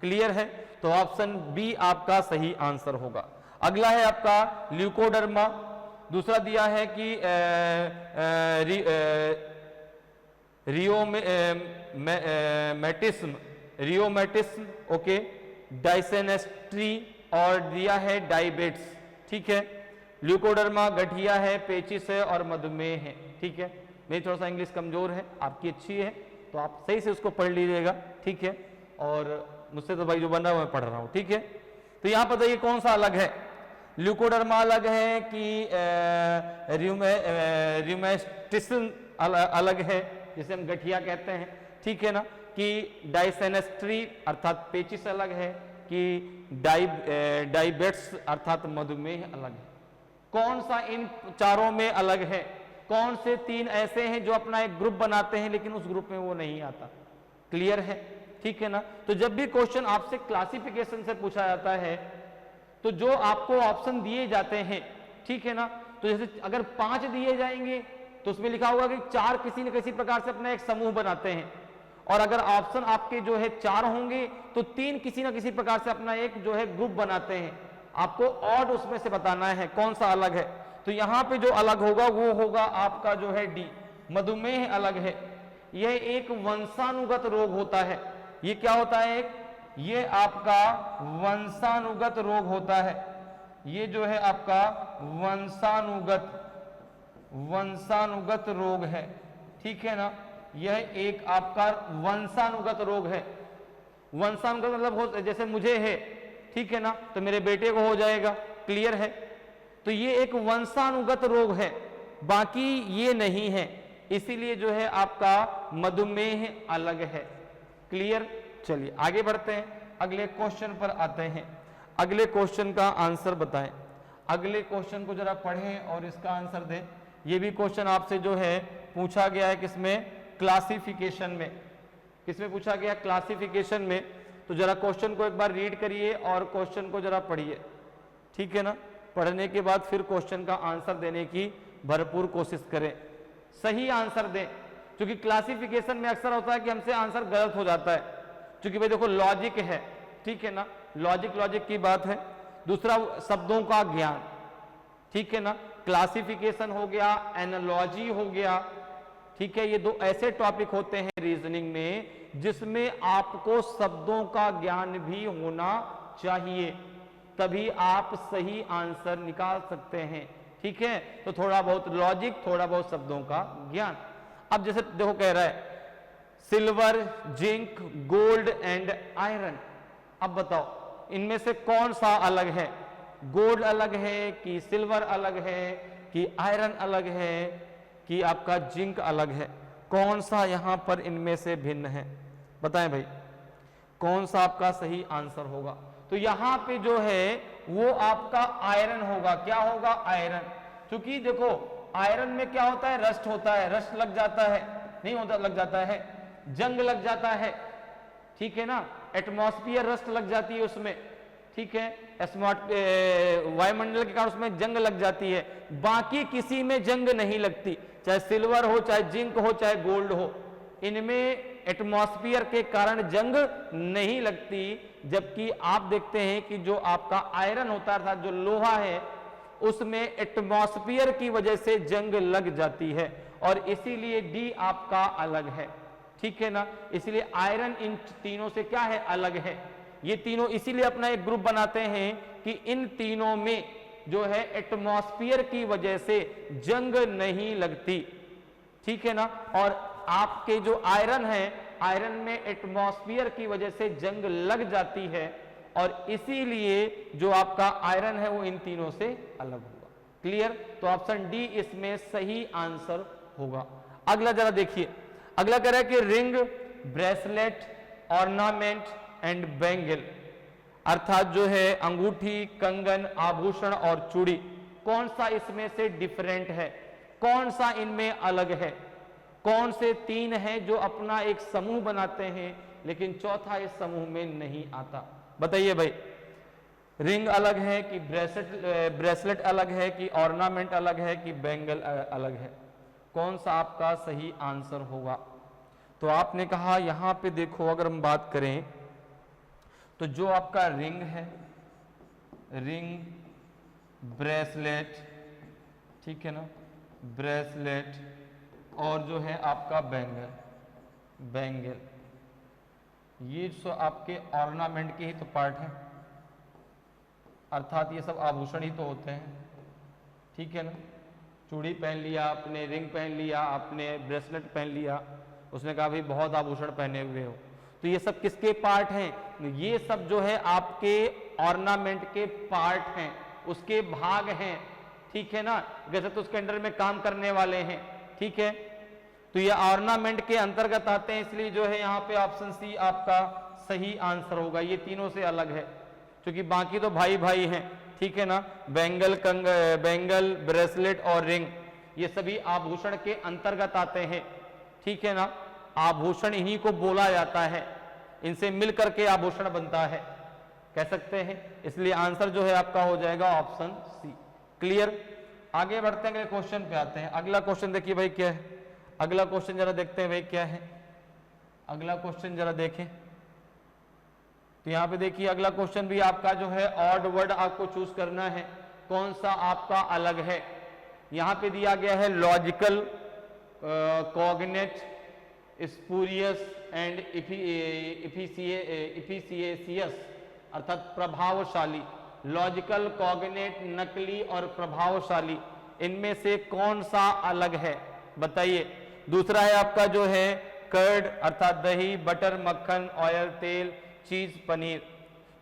क्लियर है? तो ऑप्शन बी आपका सही आंसर होगा। अगला है आपका ल्यूकोडर्मा। दूसरा दिया है कि रियोमेटिस्म, ओके, डाइसेनेस्ट्री और दिया है डायबिट्स। ठीक है, ल्यूकोडर्मा गठिया है, पेचिस है और मधुमेह है। ठीक है, मेरी थोड़ा सा इंग्लिश कमजोर है, आपकी अच्छी है, तो आप सही से उसको पढ़ लीजिएगा। ठीक है, और मुझसे तो भाई जो बना हुआ मैं पढ़ रहा हूं। ठीक है, तो यहां बताइए कौन सा अलग है? ल्यूकोडर्मा अलग है कि रियोमेटिस्म अलग है, जिसे हम गठिया कहते हैं। ठीक है ना, कि डाइसेनेस्ट्री अर्थात पेचिस अलग है, कि डायबिट्स अर्थात मधुमेह अलग है। कौन सा इन चारों में अलग है? कौन से तीन ऐसे हैं जो अपना एक ग्रुप बनाते हैं लेकिन उस ग्रुप में वो नहीं आता? क्लियर है? ठीक है ना, तो जब भी क्वेश्चन आपसे क्लासिफिकेशन से पूछा जाता है तो जो आपको ऑप्शन दिए जाते हैं, ठीक है ना, तो जैसे अगर 5 दिए जाएंगे तो उसमें लिखा होगा कि 4 किसी न किसी प्रकार से अपना एक समूह बनाते हैं, और अगर ऑप्शन आपके जो है 4 होंगे तो 3 किसी न किसी प्रकार से अपना एक जो है ग्रुप बनाते हैं। आपको ऑड उसमें से बताना है कौन सा अलग है। तो यहां पे जो अलग होगा वो होगा आपका जो है डी, मधुमेह अलग है। यह एक वंशानुगत रोग होता है। ये क्या होता है? ये आपका वंशानुगत रोग होता है। ये जो है आपका वंशानुगत रोग है। ठीक है ना, यह एक आपका वंशानुगत रोग है। वंशानुगत मतलब हो, जैसे मुझे है, ठीक है ना, तो मेरे बेटे को हो जाएगा। क्लियर है? तो ये एक वंशानुगत रोग है, बाकी ये नहीं है, इसीलिए जो है आपका मधुमेह अलग है। क्लियर? चलिए आगे बढ़ते हैं, अगले क्वेश्चन पर आते हैं। अगले क्वेश्चन का आंसर बताएं। अगले क्वेश्चन को जरा पढ़ें और इसका आंसर दें। ये भी क्वेश्चन आपसे जो है पूछा गया है, किसमें? क्लासिफिकेशन में। किसमें पूछा गया? क्लासिफिकेशन में। तो जरा क्वेश्चन को एक बार रीड करिए और क्वेश्चन को जरा पढ़िए। ठीक है ना, पढ़ने के बाद फिर क्वेश्चन का आंसर देने की भरपूर कोशिश करें, सही आंसर दें, क्योंकि क्लासिफिकेशन में अक्सर होता है कि हमसे आंसर गलत हो जाता है। क्योंकि भाई देखो लॉजिक है, ठीक है ना, लॉजिक की बात है। दूसरा शब्दों का ज्ञान, ठीक है ना, क्लासिफिकेशन हो गया, एनालॉजी हो गया। ठीक है, ये 2 ऐसे टॉपिक होते हैं रीजनिंग में जिसमें आपको शब्दों का ज्ञान भी होना चाहिए, तभी आप सही आंसर निकाल सकते हैं। ठीक है, तो थोड़ा बहुत लॉजिक, थोड़ा बहुत शब्दों का ज्ञान। अब जैसे देखो कह रहा है silver, zinc, gold and iron. अब बताओ इनमें से कौन सा अलग है? गोल्ड अलग है कि सिल्वर अलग है कि आयरन अलग है कि आपका जिंक अलग है? कौन सा यहां पर इनमें से भिन्न है? बताएं भाई, कौन सा आपका सही आंसर होगा? तो यहां पे जो है वो आपका आयरन होगा। क्या होगा? आयरन। क्योंकि देखो आयरन में क्या होता है? रस्ट होता है। रस्ट लग जाता है, नहीं होता? लग जाता है। जंग लग जाता है, ठीक है ना, एटमॉस्फियर रस्ट लग जाती है उसमें। ठीक है, वायुमंडल के कारण उसमें जंग लग जाती है, बाकी किसी में जंग नहीं लगती। चाहे सिल्वर हो, चाहे जिंक हो, चाहे गोल्ड हो, इनमें एटमॉस्फियर के कारण जंग नहीं लगती। जबकि आप देखते हैं कि जो आपका आयरन होता था, जो लोहा है, उसमें एटमॉस्फियर की वजह से जंग लग जाती है, और इसीलिए डी आपका अलग है। ठीक है ना, इसलिए आयरन इन तीनों से क्या है? अलग है। ये तीनों इसीलिए अपना एक ग्रुप बनाते हैं कि इन तीनों में जो है एटमॉस्फियर की वजह से जंग नहीं लगती। ठीक है ना, और आपके जो आयरन है, आयरन में एटमॉस्फियर की वजह से जंग लग जाती है, और इसीलिए जो आपका आयरन है वो इन तीनों से अलग होगा। क्लियर? तो ऑप्शन डी इसमें सही आंसर होगा। अगला जरा देखिए, अगला कह रहा है कि ring, bracelet, ornament and bangle, अर्थात जो है अंगूठी, कंगन, आभूषण और चूड़ी, कौन सा इसमें से डिफरेंट है? कौन सा इनमें अलग है? कौन से 3 हैं जो अपना एक समूह बनाते हैं लेकिन चौथा इस समूह में नहीं आता? बताइए भाई, रिंग अलग है कि ब्रेसलेट अलग है कि ऑर्नामेंट अलग है कि बैंगल अलग है? कौन सा आपका सही आंसर होगा। तो आपने कहा यहां पे देखो, अगर हम बात करें तो जो आपका रिंग है, रिंग, ब्रेसलेट, ठीक है ना, ब्रेसलेट, और जो है आपका बैंगल, बैंगल, ये जो आपके ऑर्नामेंट के ही तो पार्ट हैं, अर्थात ये सब आभूषण ही तो होते हैं, ठीक है ना। चूड़ी पहन लिया आपने, रिंग पहन लिया आपने, ब्रेसलेट पहन लिया, उसने कहा भाई बहुत आभूषण पहने हुए हो, तो ये सब किसके पार्ट हैं? ये सब जो है आपके ऑर्नामेंट के पार्ट हैं, उसके भाग हैं, ठीक है ना। जैसे तो उसके अंडर में काम करने वाले हैं, ठीक है, तो ये ऑर्नामेंट के अंतर्गत आते हैं, इसलिए जो है यहाँ पे ऑप्शन सी आपका सही आंसर होगा। ये तीनों से अलग है, क्योंकि बाकी तो भाई भाई हैं, ठीक है ना। बैंगल, बैंगल, ब्रेसलेट और रिंग, ये सभी आभूषण के अंतर्गत आते हैं, ठीक है ना। आभूषण इन्हीं को बोला जाता है, इनसे मिलकर के आभूषण बनता है, कह सकते हैं। इसलिए आंसर जो है आपका हो जाएगा ऑप्शन सी। क्लियर। आगे बढ़ते हैं, अगले क्वेश्चन पे आते हैं। अगला क्वेश्चन देखिए भाई क्या है, अगला क्वेश्चन जरा देखते हैं भाई क्या है। अगला क्वेश्चन जरा देखें, तो यहां पे देखिए अगला क्वेश्चन भी आपका जो है ऑड वर्ड आपको चूज करना है, कौन सा आपका अलग है। यहां पे दिया गया है लॉजिकल, कॉग्नेट, स्पूरियस एंड इफिशियस, अर्थात प्रभावशाली। लॉजिकल, कॉग्नेट, नकली और प्रभावशाली, इनमें से कौन सा अलग है बताइए। दूसरा है आपका जो है कर्ड, अर्थात दही, बटर, मक्खन, ऑयल, तेल, चीज, पनीर।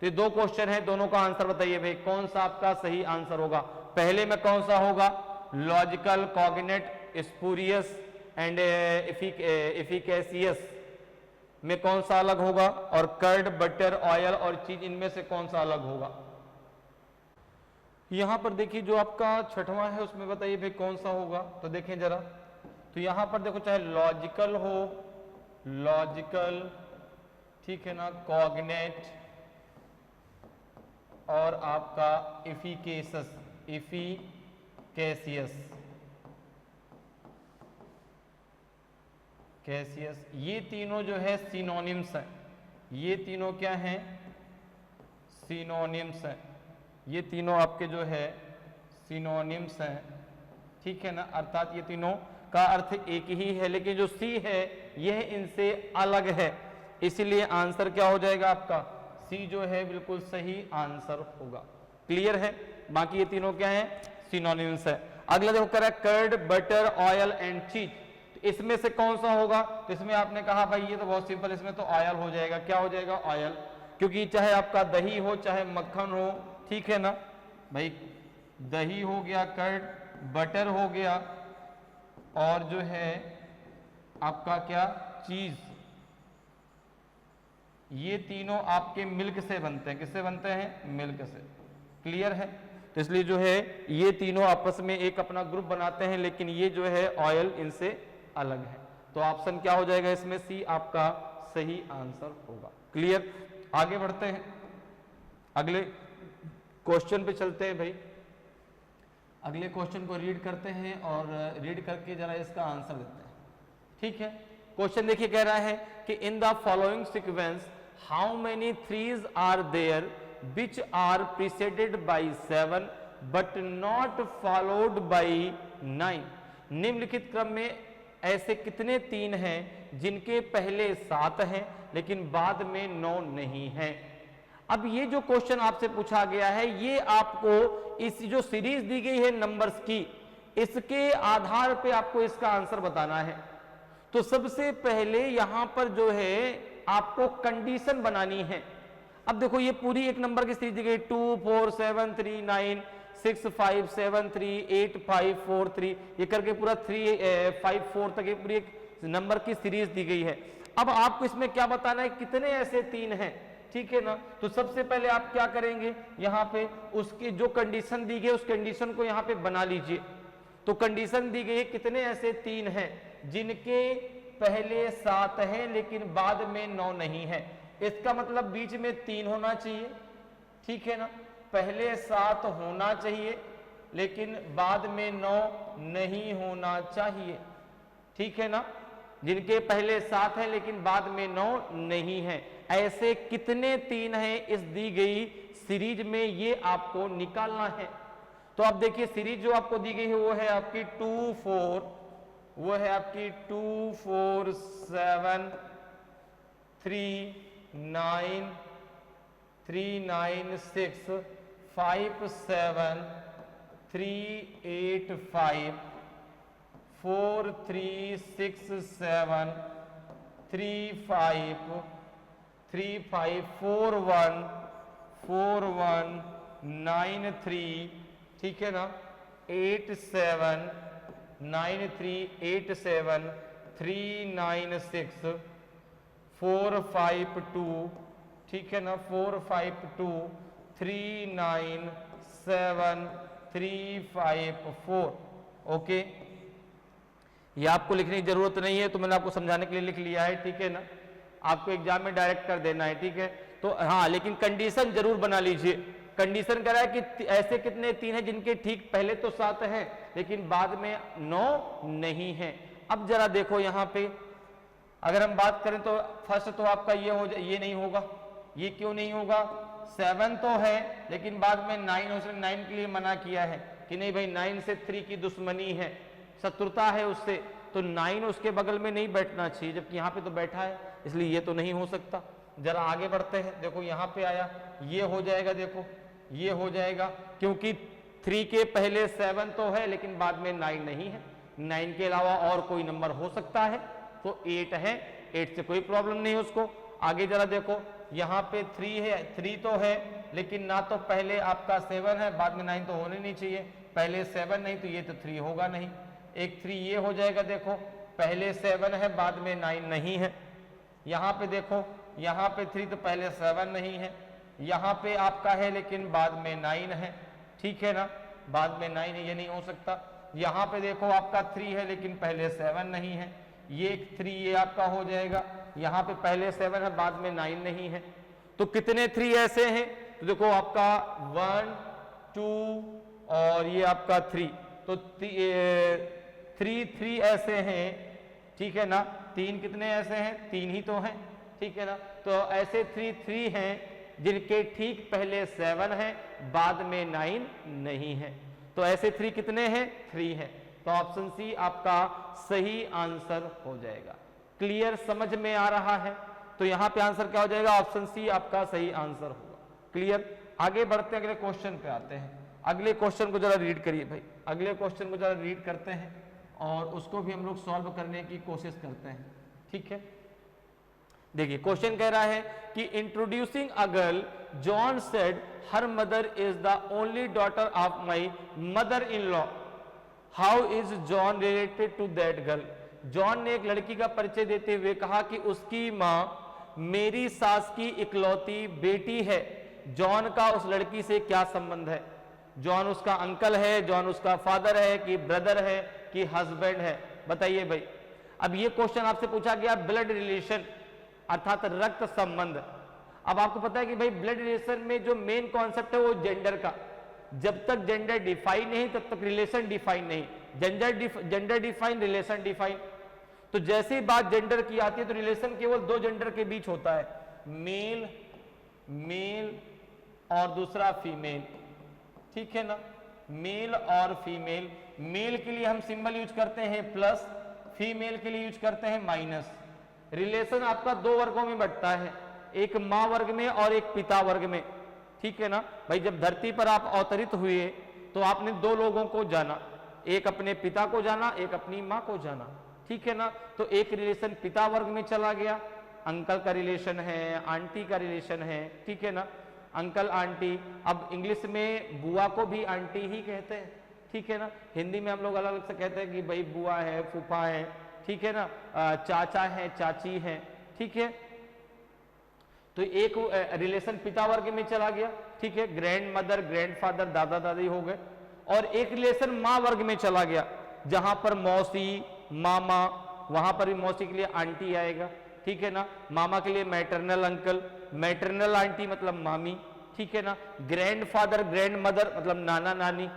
तो ये दो क्वेश्चन है, दोनों का आंसर बताइए भाई, कौन सा आपका सही आंसर होगा। पहले में कौन सा होगा? लॉजिकल, कॉग्नेट, स्पूरियस एंड एफिकेसियस में कौन सा अलग होगा, और कर्ड, बटर, ऑयल और चीज, इनमें से कौन सा अलग होगा। यहां पर देखिए जो आपका छठवां है उसमें बताइए भाई कौन सा होगा। तो देखें जरा, तो यहां पर देखो चाहे लॉजिकल हो, लॉजिकल, ठीक है ना, कॉग्नेट और आपका एफिकेसियस, एफिकेसियस, कैसियस, ये तीनों जो है सिनोनिम्स हैं। ये तीनों क्या हैं? सिनोनिम्स हैं। ये तीनों आपके जो है सिनोनिम्स हैं, ठीक है ना, अर्थात ये तीनों का अर्थ एक ही है, लेकिन जो सी है यह इनसे अलग है, इसीलिए आंसर क्या हो जाएगा आपका? सी जो है बिल्कुल सही आंसर होगा। क्लियर है। बाकी ये तीनों क्या है? सिनोनिम्स है। अगला देखो कह रहा है कर्ड, बटर, ऑयल एंड चीज, इसमें से कौन सा होगा? तो इसमें आपने कहा भाई ये तो बहुत सिंपल, इसमें तो ऑयल हो जाएगा। क्या हो जाएगा? ऑयल, क्योंकि चाहे आपका दही हो चाहे मक्खन हो, ठीक है ना भाई, दही हो गया, कर्ड, बटर हो गया, और जो है आपका क्या? चीज, ये तीनों आपके मिल्क से बनते हैं। किससे बनते हैं? मिल्क से। क्लियर है। तो इसलिए जो है ये तीनों आपस में एक अपना ग्रुप बनाते हैं, लेकिन ये जो है ऑयल इनसे अलग है। तो ऑप्शन क्या हो जाएगा इसमें? सी आपका सही आंसर होगा। क्लियर। आगे बढ़ते हैं, अगले क्वेश्चन पे चलते हैं भाई। अगले क्वेश्चन को रीड करते हैं और रीड करके जरा इसका आंसर देते हैं, ठीक है। क्वेश्चन देखिए कह रहा है कि in the following sequence how many threes are there which are preceded by 7 but not followed by 9। निम्नलिखित क्रम में ऐसे कितने तीन हैं जिनके पहले 7 हैं लेकिन बाद में 9 नहीं है। अब ये जो क्वेश्चन आपसे पूछा गया है, ये आपको इस जो सीरीज दी गई है नंबर्स की, इसके आधार पे आपको इसका आंसर बताना है। तो सबसे पहले यहां पर जो है आपको कंडीशन बनानी है। अब देखो ये पूरी एक नंबर की सीरीज दी गई, 2 4 7 3 9 6 5 7 3 8 5 4 3, ये करके पूरा 3 5 4 तक ये पूरी एक नंबर की सीरीज दी गई है। अब आपको इसमें क्या बताना है? कितने ऐसे तीन हैं, ठीक है ना। तो सबसे पहले आप क्या करेंगे, यहां पे उसकी जो कंडीशन दी गई उस कंडीशन को यहां पे बना लीजिए। तो कंडीशन दी गई है कितने ऐसे तीन हैं जिनके पहले 7 हैं लेकिन बाद में 9 नहीं है। इसका मतलब बीच में 3 होना चाहिए, ठीक है ना, पहले 7 होना चाहिए लेकिन बाद में 9 नहीं होना चाहिए। ठीक है ना, जिनके पहले 7 है लेकिन बाद में 9 नहीं है। ऐसे कितने 3 हैं इस दी गई सीरीज में, ये आपको निकालना है। तो आप देखिए सीरीज जो आपको दी गई है वो है आपकी 2 4, वो है आपकी 2 4 7 3 9 3 9 6 5 7 3 8 5 4 3 6 7 3 5 3 5 4 1 4 1 9 3, ठीक है ना, 8 7 9 3 8 7 3 9 6 4 5 2, ठीक है ना, 4 5 2 3 9 7 3 5 4। ओके, ये आपको लिखने की जरूरत नहीं है, तो मैंने आपको समझाने के लिए लिख लिया है, ठीक है ना, आपको एग्जाम में डायरेक्ट कर देना है, ठीक है। तो हाँ, लेकिन कंडीशन जरूर बना लीजिए। कंडीशन कह रहा है कि ऐसे कितने 3 हैं जिनके ठीक पहले तो 7 हैं लेकिन बाद में 9 नहीं है। अब जरा देखो यहाँ पे, अगर हम बात करें तो फर्स्ट तो आपका ये नहीं होगा। ये क्यों नहीं होगा? 7 तो है लेकिन बाद में 9 हो, 9 के लिए मना किया है कि नहीं भाई 9 से 3 की दुश्मनी है, शत्रुता है उससे, तो 9 उसके बगल में नहीं बैठना चाहिए, जबकि यहाँ पे तो बैठा है, इसलिए ये तो नहीं हो सकता। जरा आगे बढ़ते हैं, देखो यहाँ पे आया, ये हो जाएगा, देखो ये हो जाएगा, क्योंकि 3 के पहले 7 तो है लेकिन बाद में 9 नहीं है। 9 के अलावा और कोई नंबर हो सकता है तो 8 है, 8 से कोई प्रॉब्लम नहीं है उसको। आगे जरा देखो, यहाँ पे 3 है, 3 तो है लेकिन ना तो पहले आपका 7 है, बाद में 9 तो होने नहीं चाहिए, पहले 7 नहीं तो ये तो 3 होगा नहीं। एक 3 ये हो जाएगा, देखो पहले 7 है बाद में 9 नहीं है। यहाँ पे देखो, यहाँ पे 3 तो पहले 7 नहीं है, यहाँ पे आपका है लेकिन बाद में 9 है, ठीक है ना, बाद में 9 है, ये नहीं हो सकता। यहाँ पे देखो आपका 3 है लेकिन पहले 7 नहीं है, ये 3 ये आपका हो जाएगा। यहाँ पे पहले 7 है बाद में 9 नहीं है, तो कितने 3 ऐसे हैं? तो देखो आपका 1 2 और ये आपका 3, तो 3 ऐसे हैं, ठीक है ना। 3 कितने ऐसे हैं? 3 ही तो हैं, ठीक है ना। तो ऐसे 3 हैं जिनके ठीक पहले 7 है बाद में 9 नहीं है। तो ऐसे 3 कितने हैं? 3 है। तो ऑप्शन सी आपका सही आंसर हो जाएगा। क्लियर, समझ में आ रहा है? तो यहां पे आंसर क्या हो जाएगा? ऑप्शन सी आपका सही आंसर होगा। क्लियर, आगे बढ़ते हैं, अगले क्वेश्चन पे आते हैं। अगले क्वेश्चन को जरा रीड करिए भाई, अगले क्वेश्चन को जरा रीड करते हैं और उसको भी हम लोग सॉल्व करने की कोशिश करते हैं, ठीक है। देखिए क्वेश्चन कह रहा है कि introducing a girl, John said her mother is the only daughter of my mother in law, how is John related to that girl. John ने एक लड़की का परिचय देते हुए कहा कि उसकी मां मेरी सास की इकलौती बेटी है। जॉन का उस लड़की से क्या संबंध है? जॉन उसका अंकल है, जॉन उसका फादर है कि ब्रदर है कि हस्बैंड है? बताइए भाई। अब ये क्वेश्चन आपसे पूछा गया ब्लड रिलेशन अर्थात रक्त संबंध। अब आपको पता है कि भाई ब्लड रिलेशन में जो मेन कॉन्सेप्ट है वो जेंडर का, जब तक जेंडर डिफाइन नहीं तब तक रिलेशन डिफाइन नहीं। Gender define, relation define. तो जैसे ही बात जेंडर की आती है तो रिलेशन केवल 2 जेंडर के बीच होता है, मेल और दूसरा फीमेल, ठीक है ना, मेल और फीमेल। मेल के लिए हम सिंबल यूज करते हैं प्लस, फीमेल के लिए यूज करते हैं माइनस। रिलेशन आपका 2 वर्गों में बंटता है, एक मां वर्ग में और एक पिता वर्ग में, ठीक है ना। भाई जब धरती पर आप अवतरित हुए तो आपने 2 लोगों को जाना, एक अपने पिता को जाना, एक अपनी मां को जाना, ठीक है ना। तो एक रिलेशन पिता वर्ग में चला गया, अंकल का रिलेशन है, आंटी का रिलेशन है, ठीक है ना, अंकल आंटी। अब इंग्लिश में बुआ को भी आंटी ही कहते हैं, ठीक है ना। हिंदी में हम लोग अलग अलग से कहते हैं कि भाई बुआ है, फूफा है, ठीक है ना, चाचा है, चाची है, ठीक है। तो एक रिलेशन पिता वर्ग में चला गया, ठीक है, ग्रैंड मदर, ग्रैंड फादर, दादा दादी हो गए। और एक रिलेशन मां वर्ग में चला गया, जहां पर मौसी, मामा, वहां पर भी मौसी के लिए आंटी आएगा, ठीक है ना। मामा के लिए मैटरनल अंकल, मैटरनल आंटी मतलब मामी, ठीक है ना। ग्रैंड फादर, ग्रैंड मदर मतलब नाना नानी।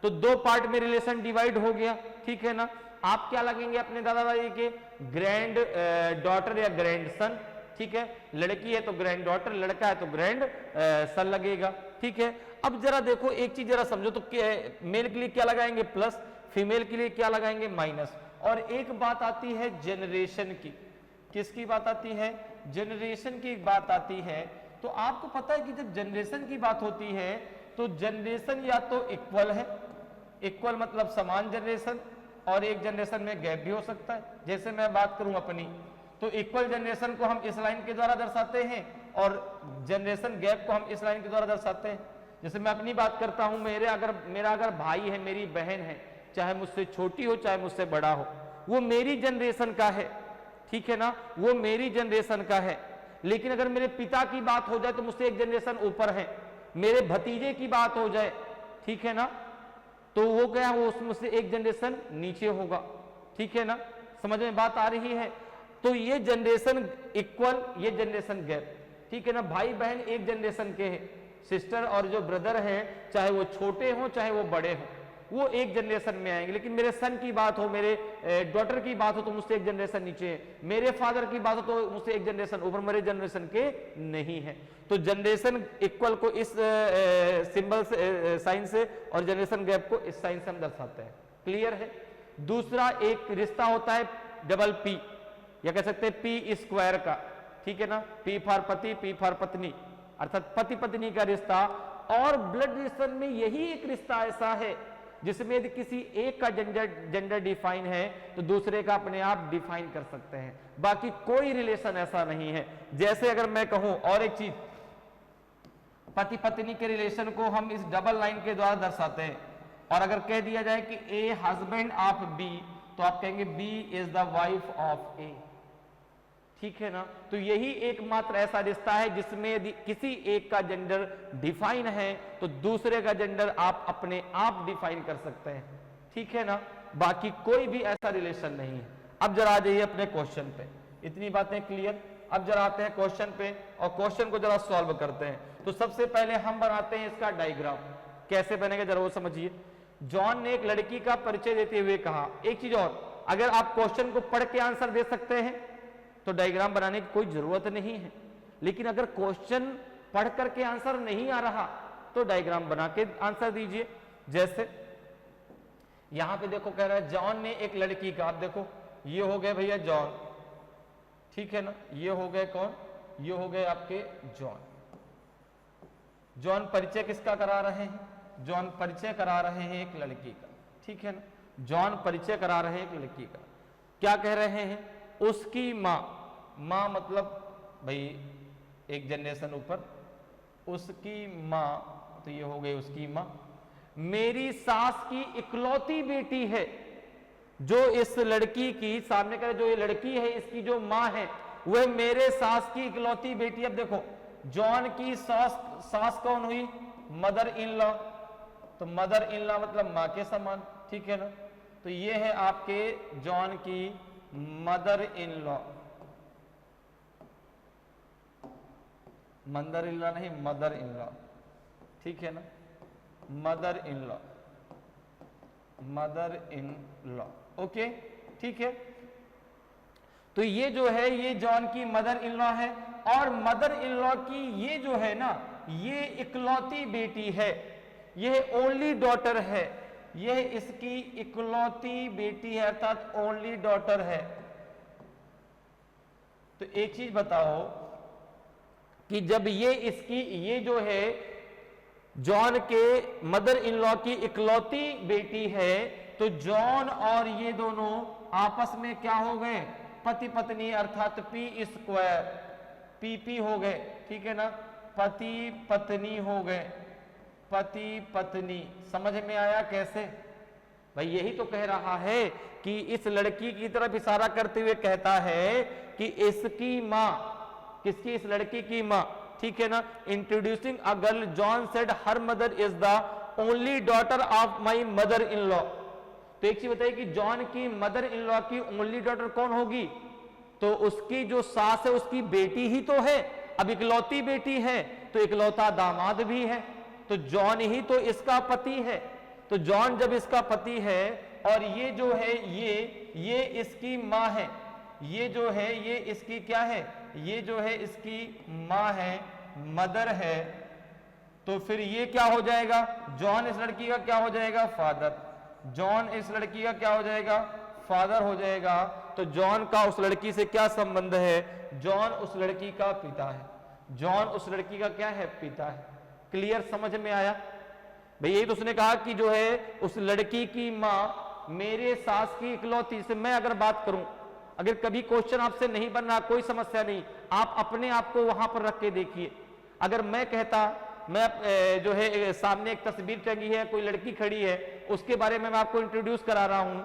तो 2 पार्ट में रिलेशन डिवाइड हो गया, ठीक है ना। आप क्या लगेंगे अपने दादा दादी के? ग्रैंड डॉटर या ग्रैंड सन, ठीक है। लड़की है तो ग्रैंड डॉटर, लड़का है तो ग्रैंड सन लगेगा, ठीक है। अब जरा देखो एक चीज जरा समझो, तो मेल के लिए क्या लगाएंगे? प्लस, फीमेल के लिए क्या लगाएंगे? माइनस। और एक बात आती है जनरेशन की, किसकी बात आती है? जनरेशन की बात आती है। तो आपको पता है कि जब जनरेशन की बात होती है तो जनरेशन या तो इक्वल है, इक्वल मतलब समान जनरेशन, और एक जनरेशन में गैप भी हो सकता है। जैसे मैं बात करूं अपनी, तो इक्वल जनरेशन को हम इस लाइन के द्वारा दर्शाते हैं और जनरेशन गैप को हम इस लाइन के द्वारा दर्शाते हैं। जैसे मैं अपनी बात करता हूं, मेरा अगर भाई है, मेरी बहन है, चाहे मुझसे छोटी हो चाहे मुझसे बड़ा हो, वो मेरी जनरेशन का है, ठीक है ना, वो मेरी जनरेशन का है। लेकिन अगर मेरे पिता की बात हो जाए तो मुझसे एक जनरेशन ऊपर है, मेरे भतीजे की बात हो जाए, ठीक है ना, तो वो क्या है, वो मुझसे एक जनरेशन नीचे होगा, ठीक है ना, समझ में बात आ रही है। तो ये जनरेशन इक्वल, ये जनरेशन गैप, ठीक है ना। भाई बहन एक जनरेशन के हैं, सिस्टर और जो ब्रदर हैं, चाहे वो छोटे हों चाहे वो बड़े हों, वो एक जनरेशन में आएंगे। लेकिन मेरे सन की बात हो, मेरे डॉटर की बात हो तो मुझसे एक जनरेशन नीचे है, मेरे फादर की बात हो तो मुझसे एक जनरेशन ऊपर, मेरे जनरेशन के नहीं है। तो जनरेशन इक्वल को इस सिंबल से, साइन से, और जनरेशन गैप को इस साइन से हम दर्शाते हैं। क्लियर है? दूसरा एक रिश्ता होता है डबल पी, या कह सकते हैं पी स्क्वायर का, ठीक है ना। पी फॉर पति, पी फॉर पत्नी, अर्थात पति पत्नी का रिश्ता। और ब्लड रिलेशन में यही एक रिश्ता ऐसा है जिसमें यदि किसी एक का जेंडर डिफाइन है तो दूसरे का अपने आप डिफाइन कर सकते हैं, बाकी कोई रिलेशन ऐसा नहीं है। जैसे अगर मैं कहूं, और एक चीज, पति पत्नी के रिलेशन को हम इस डबल लाइन के द्वारा दर्शाते हैं। और अगर कह दिया जाए कि ए हस्बैंड ऑफ बी, तो आप कहेंगे B is the wife of A, ठीक है ना। तो यही एकमात्र ऐसा रिश्ता है जिसमें यदि किसी एक का जेंडर डिफाइन है तो दूसरे का जेंडर आप अपने आप डिफाइन कर सकते हैं, ठीक है ना। बाकी कोई भी ऐसा रिलेशन नहीं है। अब जरा आ जाइए अपने क्वेश्चन पे, इतनी बातें क्लियर। अब जरा आते हैं क्वेश्चन पे और क्वेश्चन को जरा सॉल्व करते हैं। तो सबसे पहले हम बनाते हैं इसका डायग्राम। कैसे बनेगा जरा वो समझिए। जॉन ने एक लड़की का परिचय देते हुए कहा। एक चीज और, अगर आप क्वेश्चन को पढ़ के आंसर दे सकते हैं तो डायग्राम बनाने की कोई जरूरत नहीं है, लेकिन अगर क्वेश्चन पढ़ करके आंसर नहीं आ रहा तो डायग्राम बना के आंसर दीजिए। जैसे यहां पे देखो कह रहा है जॉन ने एक लड़की का, आप देखो ये हो गए भैया जॉन, ठीक है ना, ये हो गए कौन, ये हो गए आपके जॉन। जॉन परिचय किसका करा रहे हैं? जॉन परिचय करा रहे हैं एक लड़की का, ठीक है ना। जॉन परिचय करा रहे हैं एक लड़की का। क्या कह रहे हैं? उसकी माँ, माँ मतलब भाई एक जनरेशन ऊपर, उसकी माँ, तो ये हो गई उसकी माँ, मेरी सास की इकलौती बेटी है। जो इस लड़की की सामने का जो ये लड़की है, इसकी जो माँ है वह मेरे सास की इकलौती बेटी। अब देखो जॉन की सास कौन हुई? मदर इन लॉ, तो मदर इन लॉ मतलब माँ के समान, ठीक है ना। तो ये है आपके जॉन की mother in law, mother in law नहीं मदर इन लॉ, ठीक है ना, mother in law, mother in law, okay, ठीक है। तो ये जो है ये जॉन की मदर इन लॉ है, और मदर इन लॉ की ये जो है ना, ये इकलौती बेटी है, यह ओनली डॉटर है, यह इसकी इकलौती बेटी है, अर्थात ओनली डॉटर है। तो एक चीज बताओ कि जब ये इसकी ये जो है जॉन के मदर इन लॉ की इकलौती बेटी है, तो जॉन और ये दोनों आपस में क्या हो गए? पति पत्नी, अर्थात पी स्क्वायर, पी हो गए, ठीक है ना, पति पत्नी हो गए, पति पत्नी। समझ में आया कैसे? भाई यही तो कह रहा है कि इस लड़की की तरफ इशारा करते हुए कहता है कि इसकी माँ, किसकी? इस लड़की की माँ, ठीक है ना। Introducing a girl, John said her mother is the only daughter of my mother in law. तो एक चीज बताइए कि जॉन की मदर इन लॉ की ओनली डॉटर कौन होगी? तो उसकी जो सास है उसकी बेटी ही तो है। अब इकलौती बेटी है तो इकलौता दामाद भी है, तो जॉन ही तो इसका पति है। तो जॉन जब इसका पति है और ये जो है ये इसकी माँ है, ये जो है ये इसकी क्या है, ये जो है इसकी माँ है, मदर है। तो फिर ये क्या हो जाएगा, जॉन इस लड़की का क्या हो जाएगा, फादर। जॉन इस लड़की का क्या हो जाएगा, फादर हो जाएगा। तो जॉन का उस लड़की से क्या संबंध है, जॉन उस लड़की का पिता है, जॉन उस लड़की का क्या है, पिता है। क्लियर, समझ में आया भाई। यही तो उसने कहा कि जो है उस लड़की की माँ मेरे सास की इकलौती से। मैं अगर बात करूं, अगर कभी क्वेश्चन आपसे नहीं बन रहा, कोई समस्या नहीं, आप अपने आप को वहां पर रख के देखिए। अगर मैं कहता, मैं जो है सामने एक तस्वीर टंगी है, कोई लड़की खड़ी है, उसके बारे में मैं आपको इंट्रोड्यूस करा रहा हूं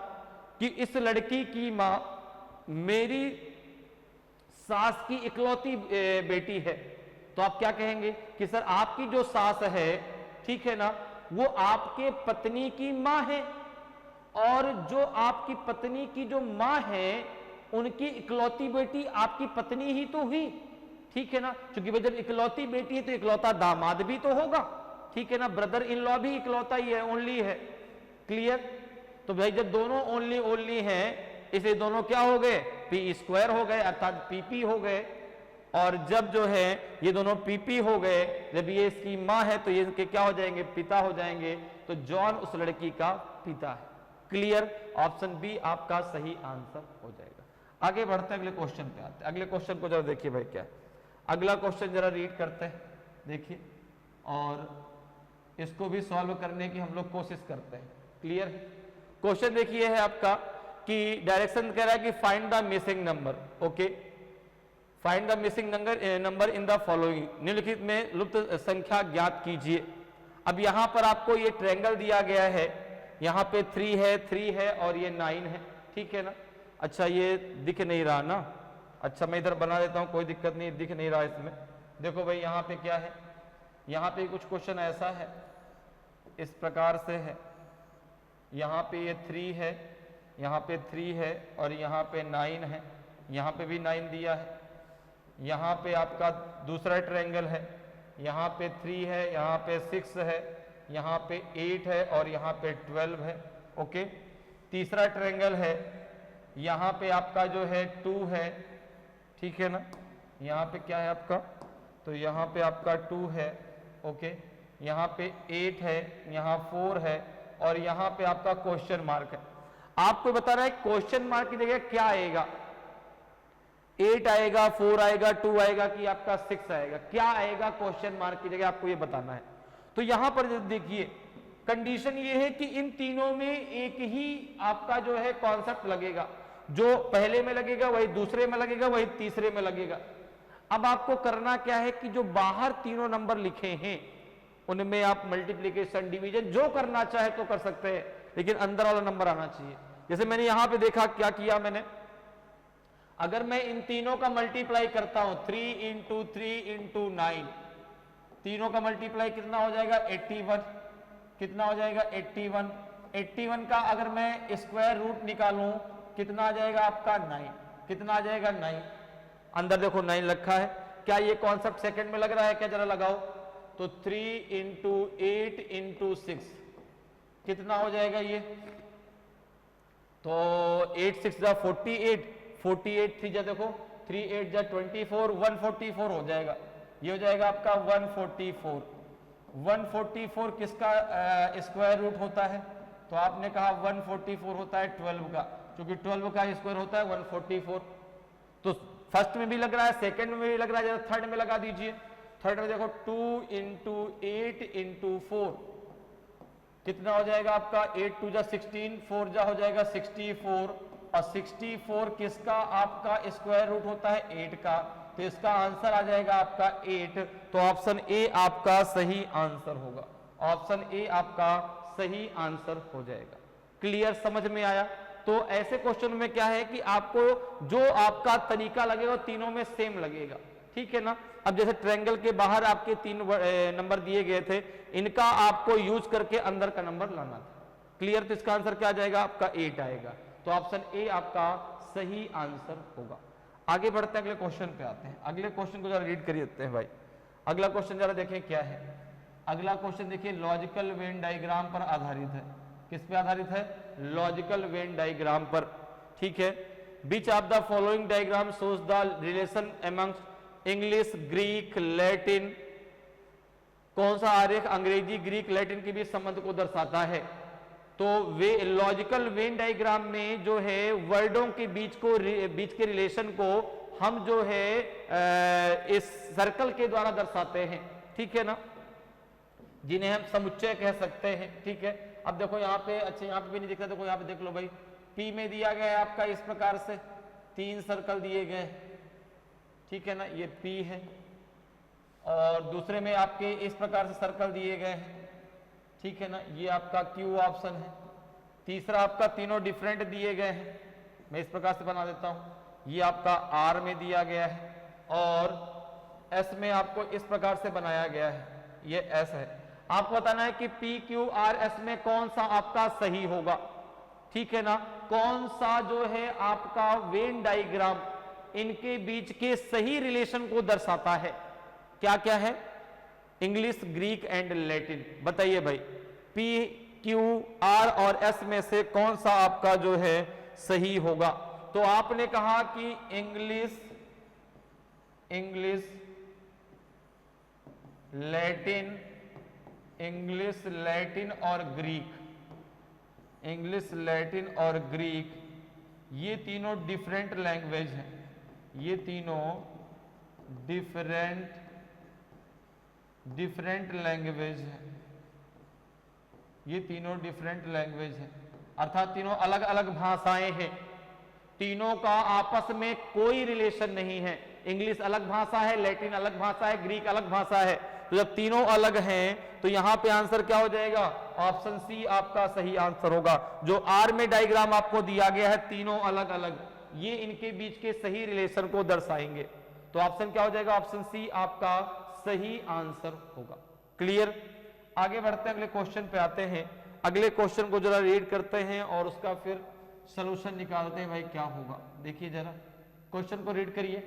कि इस लड़की की माँ मेरी सास की इकलौती बेटी है, तो आप क्या कहेंगे कि सर आपकी जो सास है, ठीक है ना, वो आपके पत्नी की माँ है, और जो आपकी पत्नी की जो माँ है उनकी इकलौती बेटी आपकी पत्नी ही तो हुई, ठीक है ना। क्योंकि भाई जब इकलौती बेटी है तो इकलौता दामाद भी तो होगा, ठीक है ना। ब्रदर इन लॉ भी इकलौता ही है, ओनली है। क्लियर। तो भाई जब दोनों ओनली ओनली हैं, इसे दोनों क्या हो गए, पी स्क्वायर हो गए, अर्थात पीपी हो गए। और जब जो है ये दोनों पीपी हो गए, जब ये इसकी माँ है तो ये इनके क्या हो जाएंगे, पिता हो जाएंगे। तो जॉन उस लड़की का पिता है। क्लियर, ऑप्शन बी आपका सही आंसर हो जाएगा। आगे बढ़ते हैं, अगले क्वेश्चन पे आते हैं। अगले क्वेश्चन को जरा देखिए भाई क्या है। अगला क्वेश्चन जरा रीड करते हैं, देखिए, और इसको भी सॉल्व करने की हम लोग कोशिश करते हैं। क्लियर। क्वेश्चन देखिए है आपका कि डायरेक्शन कह रहा है कि find the missing number. Okay, find the missing number in the following, निम्नलिखित में लुप्त संख्या ज्ञात कीजिए। अब यहां पर आपको ये ट्रायंगल दिया गया है, यहाँ पे 3 है और ये 9 है, ठीक है ना। अच्छा ये दिख नहीं रहा ना, अच्छा मैं इधर बना देता हूँ, कोई दिक्कत नहीं, दिख नहीं रहा इसमें। देखो भाई यहाँ पे क्या है, यहाँ पे कुछ क्वेश्चन ऐसा है, इस प्रकार से है, यहाँ पे ये 3 है, यहाँ पे 3 है और यहाँ पे 9 है, यहाँ पे भी 9 दिया है। यहाँ पे आपका दूसरा ट्रायंगल है, यहाँ पे 3 है, यहाँ पे 6 है, यहाँ पे 8 है और यहाँ पे 12 है। ओके, तीसरा ट्रायंगल है, यहाँ पे आपका जो है 2 है, ठीक है ना। यहाँ पे क्या है आपका, तो यहाँ पे आपका 2 है। ओके, यहाँ पे 8 है, यहाँ 4 है और यहाँ पे आपका क्वेश्चन मार्क है। आपको बता रहा है क्वेश्चन मार्क की जगह क्या आएगा, 8 आएगा, 4 आएगा, 2 आएगा कि आपका 6 आएगा, क्या आएगा क्वेश्चन मार्क की जगह, आपको ये बताना है। तो यहां पर देखिए कंडीशन ये है कि इन तीनों में एक ही आपका जो है कॉन्सेप्ट लगेगा, जो पहले में लगेगा वही दूसरे में लगेगा, वही तीसरे में लगेगा। अब आपको करना क्या है कि जो बाहर तीनों नंबर लिखे हैं उनमें आप मल्टीप्लीकेशन डिवीजन जो करना चाहे तो कर सकते हैं, लेकिन अंदर वाला नंबर आना चाहिए। जैसे मैंने यहां पे देखा, क्या किया मैंने, अगर मैं इन तीनों का मल्टीप्लाई करता हूं 3 इंटू 3 इंटू 9, तीनों का मल्टीप्लाई कितना हो जाएगा 81, कितना हो जाएगा 81। 81 का अगर मैं स्क्वायर रूट निकालूं कितना आ जाएगा आपका 9, कितना आ जाएगा 9। अंदर देखो 9 रखा है, क्या ये कॉन्सेप्ट सेकंड में लग रहा है क्या, जरा लगाओ। तो 3 इंटू 8 इंटू 6 कितना हो जाएगा ये, तो 8 6 जा 48, 48 3 जा देखो 3 8 जा 24, 144 हो जाएगा, ये हो जाएगा आपका 144। 144 किसका स्क्वायर रूट होता है, तो आपने कहा 144 होता है 12 का, क्योंकि 12 का स्क्वायर होता है 144। तो फर्स्ट में भी लग रहा है, सेकंड में भी लग रहा है, थर्ड में लगा दीजिए। थर्ड में देखो 2 इंटू 8 इंटू 4 कितना हो जाएगा आपका, 8 2 जा 16, 4 जा हो जाएगा 64, और 64 किसका आपका स्क्वायर रूट होता है 8 का, तो इसका आंसर आ जाएगा आपका 8। तो ऑप्शन ए आपका सही आंसर होगा, ऑप्शन ए आपका सही आंसर हो जाएगा। क्लियर, समझ में आया। तो ऐसे क्वेश्चन में क्या है कि आपको जो आपका तरीका लगेगा तीनों में सेम लगेगा, ठीक है ना। अब जैसे ट्रायंगल के बाहर आपके 3 नंबर दिए गए थे, इनका आपको यूज करके अंदर का नंबर लाना था। क्लियर, तो इसका आंसर क्या आ जाएगा आपका 8 आएगा। तो ऑप्शन ए आपका सही आंसर होगा। आगे बढ़ते हैं, अगले क्वेश्चन पे आते हैं। अगले क्वेश्चन को जरा रीड करिए हैं भाई। अगला क्वेश्चन जरा देखें क्या है। अगला क्वेश्चन देखिए लॉजिकल वेन डायग्राम पर आधारित है। किस पे आधारित है? लॉजिकल वेन डायग्राम पर। ठीक है, विच of the following diagram shows the relation amongst English, Greek, Latin? कौन सा आरेख अंग्रेजी, ग्रीक, लैटिन के बीच संबंध को दर्शाता है? तो वे लॉजिकल वेन डायग्राम में जो है वर्डों के बीच के रिलेशन को हम जो है इस सर्कल के द्वारा दर्शाते हैं। ठीक है ना, जिन्हें हम समुच्चय कह सकते हैं। ठीक है, अब देखो यहाँ पे, अच्छा यहाँ पे भी नहीं दिख रहा, देखो यहाँ पे देख लो भाई, पी में दिया गया है आपका इस प्रकार से 3 सर्कल दिए गए। ठीक है ना, ये पी है, और दूसरे में आपके इस प्रकार से सर्कल दिए गए हैं। ठीक है ना, ये आपका क्यू ऑप्शन है। तीसरा आपका तीनों डिफरेंट दिए गए हैं, मैं इस प्रकार से बना देता हूं। ये आपका आर में दिया गया है, और एस में आपको इस प्रकार से बनाया गया है, ये एस है। आपको बताना है कि पी क्यू आर एस में कौन सा आपका सही होगा। ठीक है ना, कौन सा जो है आपका वेन डायग्राम इनके बीच के सही रिलेशन को दर्शाता है? क्या क्या है? English, Greek and Latin. बताइए भाई, पी क्यू आर और एस में से कौन सा आपका जो है सही होगा? तो आपने कहा कि इंग्लिश लैटिन, इंग्लिश, लैटिन और ग्रीक, इंग्लिश, लैटिन और ग्रीक, ये तीनों डिफरेंट लैंग्वेज हैं। ये तीनों डिफरेंट लैंग्वेज है। ये तीनों डिफरेंट लैंग्वेज है, अर्थात तीनों अलग अलग भाषाएं हैं। तीनों का आपस में कोई रिलेशन नहीं है। इंग्लिश अलग भाषा है, लैटिन अलग भाषा है, ग्रीक अलग भाषा है। तो जब तीनों अलग हैं तो यहां पे आंसर क्या हो जाएगा? ऑप्शन सी आपका सही आंसर होगा। जो आर में डायग्राम आपको दिया गया है, तीनों अलग अलग, ये इनके बीच के सही रिलेशन को दर्शाएंगे। तो ऑप्शन क्या हो जाएगा? ऑप्शन सी आपका सही आंसर होगा। क्लियर? आगे बढ़ते हैं, अगले क्वेश्चन पे आते हैं। अगले क्वेश्चन को जरा रीड करते हैं और उसका फिर सॉल्यूशन निकालते हैं भाई क्या होगा। देखिए जरा क्वेश्चन को रीड करिए।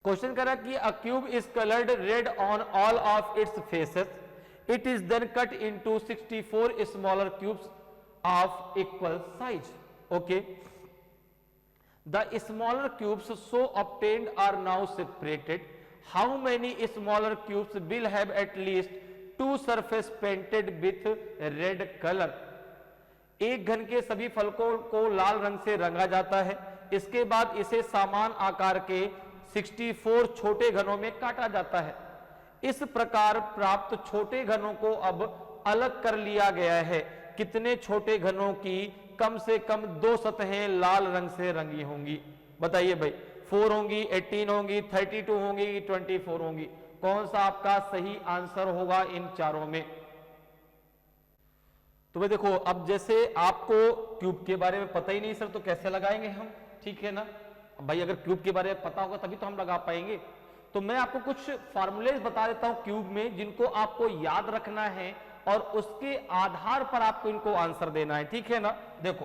क्वेश्चन कह रहा है कि a cube is coloured red on all of its faces, it is then cut into 64 smaller cubes of equal size. Okay, the smaller cubes so obtained are now separated. How many smaller cubes will have at least 2 surface painted with red colour. एक घन के सभी फलकों को लाल रंग से रंगा जाता है, इसके बाद इसे समान आकार के 64 छोटे घनों में काटा जाता है। इस प्रकार प्राप्त छोटे घनों को अब अलग कर लिया गया है। कितने छोटे घनों की कम से कम 2 सतहें लाल रंग से रंगी होंगी? बताइए भाई, 4 होंगी, 18 होंगी, 32 होंगी, 24 होंगी? कौन सा आपका सही आंसर होगा इन चारों में? तो भाई देखो, अब जैसे आपको क्यूब के बारे में पता ही नहीं सर, तो कैसे लगाएंगे हम? ठीक है ना भाई, अगर क्यूब के बारे में पता होगा तभी तो हम लगा पाएंगे। तो मैं आपको कुछ फार्मूलेज बता देता हूं क्यूब में, जिनको आपको याद रखना है और उसके आधार पर आपको इनको आंसर देना है। ठीक है ना, देखो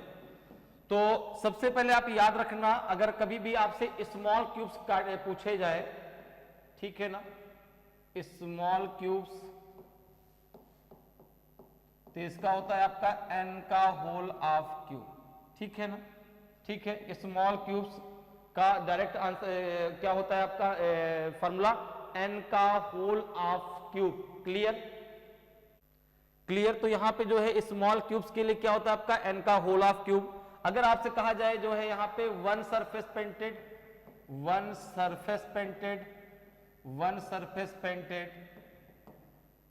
तो सबसे पहले आप याद रखना, अगर कभी भी आपसे स्मॉल क्यूब्स पूछे जाए, ठीक है ना, स्मॉल क्यूब्स, तो इसका होता है आपका n का होल ऑफ क्यूब। ठीक है ना, ठीक है। स्मॉल क्यूब्स का डायरेक्ट आंसर क्या होता है आपका फॉर्मूला? n का whole of cube. Clear? Clear? तो यहां पे जो है स्मॉल क्यूब्स के लिए क्या होता है आपका n का होल ऑफ क्यूब। अगर आपसे कहा जाए जो है यहां पे वन सरफेस पेंटेड,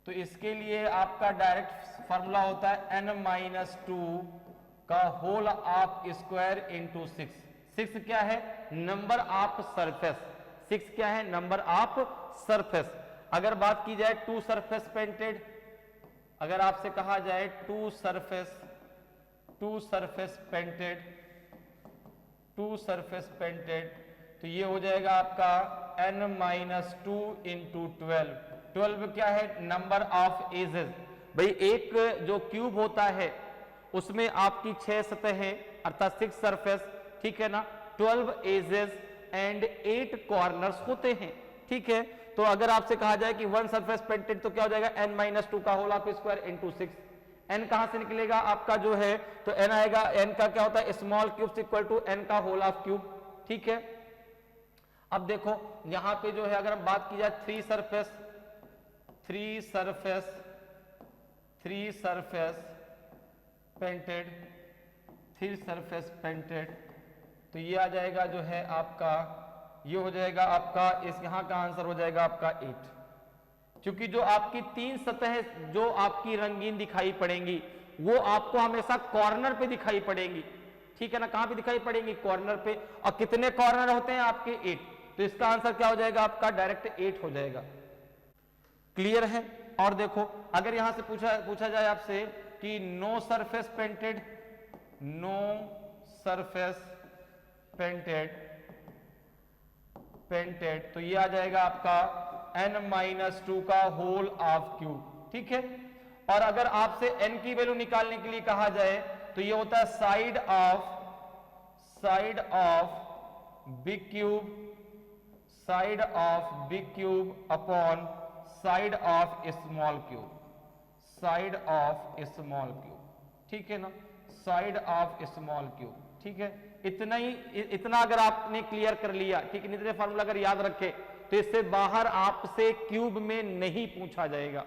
तो इसके लिए आपका डायरेक्ट फॉर्मूला होता है n-2 का होल ऑफ स्क्वायर इंटू 6। 6 क्या है? Number of surface. 6 क्या है? Number of surface. अगर बात की जाए 2 सरफेस पेंटेड, अगर आपसे कहा जाए 2 सरफेस पेंटेड, तो ये हो जाएगा आपका n-2 इंटू 12। 12 क्या है? Number of edges. भाई एक जो क्यूब होता है उसमें आपकी 6 सतहें अर्थात 6 सरफेस, ठीक है ना, 12 एजेस एंड 8 कॉर्नर्स होते हैं। ठीक है, तो अगर आपसे कहा जाए कि वन सरफेस पेंटेड, तो क्या हो जाएगा? n-2 का whole of square into 6। n कहां से निकलेगा आपका जो है, तो n आएगा, n का क्या होता है small cube equal to n का होल ऑफ क्यूब। ठीक है, अब देखो यहां पे जो है अगर हम बात की जाए थ्री सरफेस पेंटेड, तो ये आ जाएगा जो है आपका, ये हो जाएगा आपका, इस यहां का आंसर हो जाएगा आपका 8, क्योंकि जो आपकी तीन सतह जो आपकी रंगीन दिखाई पड़ेंगी वो आपको हमेशा कॉर्नर पे दिखाई पड़ेंगी। ठीक है ना, कहां पे दिखाई पड़ेंगी, कॉर्नर पे, और कितने कॉर्नर होते हैं आपके 8, तो इसका आंसर क्या हो जाएगा आपका डायरेक्ट 8 हो जाएगा। क्लियर है। और देखो अगर यहां से पूछा जाए आपसे कि नो सरफेस पेंटेड, तो ये आ जाएगा आपका n-2 का होल ऑफ क्यूब। ठीक है, और अगर आपसे n की वैल्यू निकालने के लिए कहा जाए तो ये होता है side of big cube upon side of small cube. ठीक है ना, साइड ऑफ स्मॉल क्यूब। ठीक है, इतना अगर आपने क्लियर कर लिया, ठीक है, इतने फार्मूला अगर याद रखे तो इससे बाहर आपसे क्यूब में नहीं पूछा जाएगा।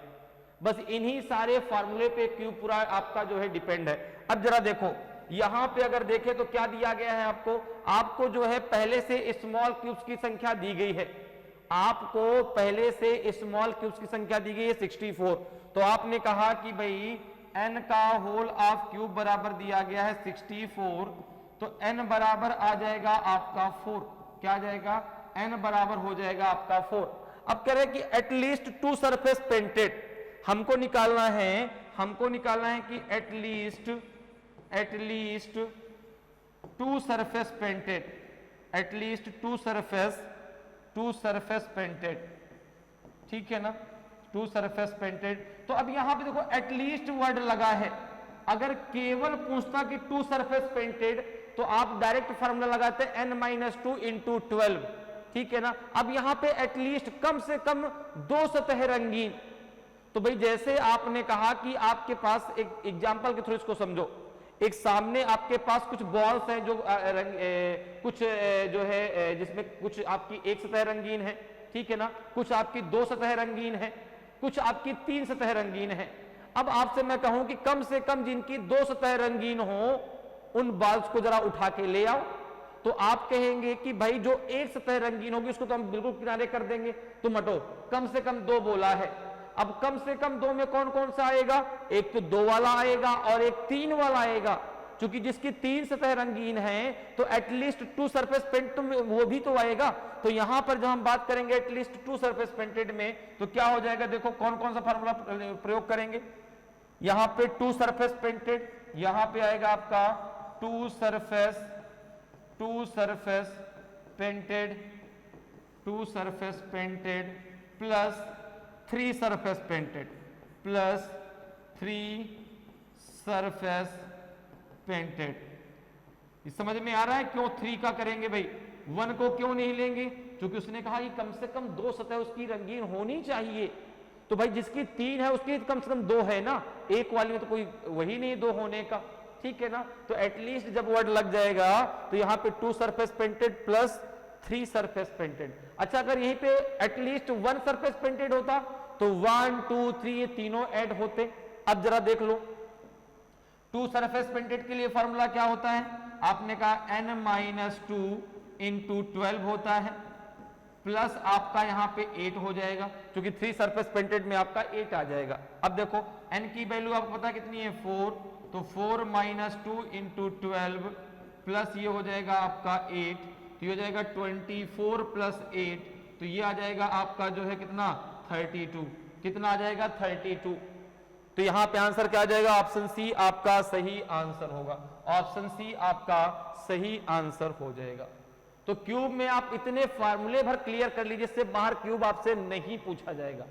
बस इन्हीं सारे फार्मूले पे क्यूब पूरा आपका जो है डिपेंड है। अब जरा देखो यहां पे अगर देखें तो क्या दिया गया है आपको जो है पहले से स्मॉल क्यूब्स की संख्या दी गई है, आपको पहले से स्मॉल क्यूब्स की संख्या दी गई है 64। तो आपने कहा कि भाई n का होल ऑफ क्यूब बराबर दिया गया है 64, तो n बराबर आ जाएगा आपका 4। क्या आ जाएगा, n बराबर हो जाएगा आपका 4। अब कह रहे हैं कि एटलीस्ट 2 सरफेस पेंटेड, हमको निकालना है कि एटलीस्ट 2 सरफेस पेंटेड। ठीक है ना, 2 सरफेस पेंटेड। तो अब यहां पे देखो एटलीस्ट वर्ड लगा है, अगर केवल पूछता कि 2 सरफेस पेंटेड तो आप डायरेक्ट फार्मूला लगाते हैं n-2 इंटू 12। ठीक है ना, अब यहां पे एटलीस्ट कम से कम 2 सतह रंगीन, तो भाई जैसे आपने कहा कि आपके पास एक एग्जांपल के थ्रू इसको समझो, एक सामने आपके पास कुछ बॉल्स हैं जो कुछ जो है जिसमें कुछ आपकी एक सतह रंगीन है, ठीक है ना, कुछ आपकी 2 सतह रंगीन है, कुछ आपकी 3 सतह रंगीन है। अब आपसे मैं कहूं कि कम से कम जिनकी 2 सतह रंगीन हो उन बॉल्स को जरा उठा के ले आओ, तो आप कहेंगे कि भाई जो एक सतह रंगीन होगी उसको तो हम बिल्कुल किनारे कर देंगे, तुम हटो, कम से कम 2 बोला है। अब कम से कम 2 में कौन कौन सा आएगा, एक तो 2 वाला आएगा और एक 3 वाला आएगा, क्योंकि जिसकी 3 सतह रंगीन है तो एटलीस्ट 2 सरफेस पेंटेड वो भी तो आएगा। तो यहां पर जब हम बात करेंगे एटलीस्ट 2 सरफेस पेंटेड में, तो क्या हो जाएगा, देखो कौन कौन सा फार्मूला प्रयोग करेंगे। यहां पे 2 सरफेस पेंटेड, यहां पे आएगा आपका 2 surface painted plus 3 surface painted. इस समझ में आ रहा है क्यों 3 का करेंगे भाई, 1 को क्यों नहीं लेंगे, क्योंकि उसने कहा कि कम से कम 2 सतह उसकी रंगीन होनी चाहिए। तो भाई जिसकी 3 है उसकी कम से कम 2 है ना, एक वाली में तो कोई वही नहीं 2 होने का। ठीक है ना, तो एटलीस्ट जब वर्ड लग जाएगा तो यहां पे 2 surface painted plus 3 surface painted. अच्छा अगर यहीं पे एटलीस्ट 1 सरफेस पेंटेड होता तो 1 2 3 ये तीनों ऐड होते। अब जरा देख लो 2 सरफेस पेंटेड के लिए फॉर्मूला क्या होता है, आपने कहा n-2 इंटू 12 होता है, प्लस आपका यहां पे 8 हो जाएगा, क्योंकि 3 सरफेस पेंटेड में आपका 8 आ जाएगा। अब देखो n की वैल्यू आपको पता कितनी है 4, तो 4-2 इंटू 12 प्लस ये हो जाएगा आपका 8, तो ये हो जाएगा 24 प्लस 8, तो ये आ जाएगा आपका जो है कितना 32। कितना आ जाएगा 32। तो यहां पे आंसर क्या आ जाएगा, ऑप्शन सी आपका सही आंसर होगा, ऑप्शन सी आपका सही आंसर हो जाएगा। तो क्यूब में आप इतने फार्मूले भर क्लियर कर लीजिए, इससे बाहर क्यूब आपसे नहीं पूछा जाएगा।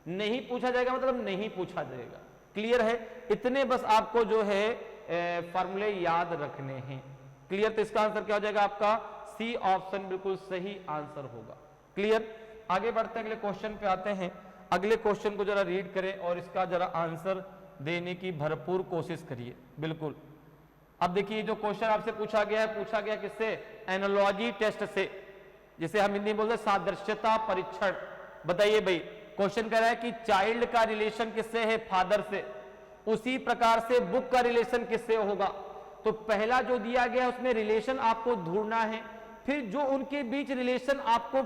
नहीं पूछा जाएगा मतलब नहीं पूछा जाएगा। क्लियर है, इतने बस आपको जो है फार्मूले याद रखने हैं। क्लियर, तो इसका आंसर क्या हो जाएगा आपका सी ऑप्शन बिल्कुल सही आंसर होगा। क्लियर, आगे बढ़ते हैं, अगले क्वेश्चन पे आते हैं। अगले क्वेश्चन को जरा रीड करें और इसका जरा आंसर देने की भरपूर कोशिश करिए। बिल्कुल। अब देखिए जो क्वेश्चन आपसे पूछा गया है, पूछा गया किससे? एनालॉजी टेस्ट से, जिसे हम हिंदी में बोलते हैं सादृश्यता परीक्षण। बताइए भाई, क्वेश्चन कह रहा है कि चाइल्ड का रिलेशन किससे है? फादर से। उसी प्रकार से बुक का रिलेशन किससे होगा? तो पहला जो दिया गया उसमें रिलेशन आपको ढूंढना है, फिर जो उनके बीच रिलेशन आपको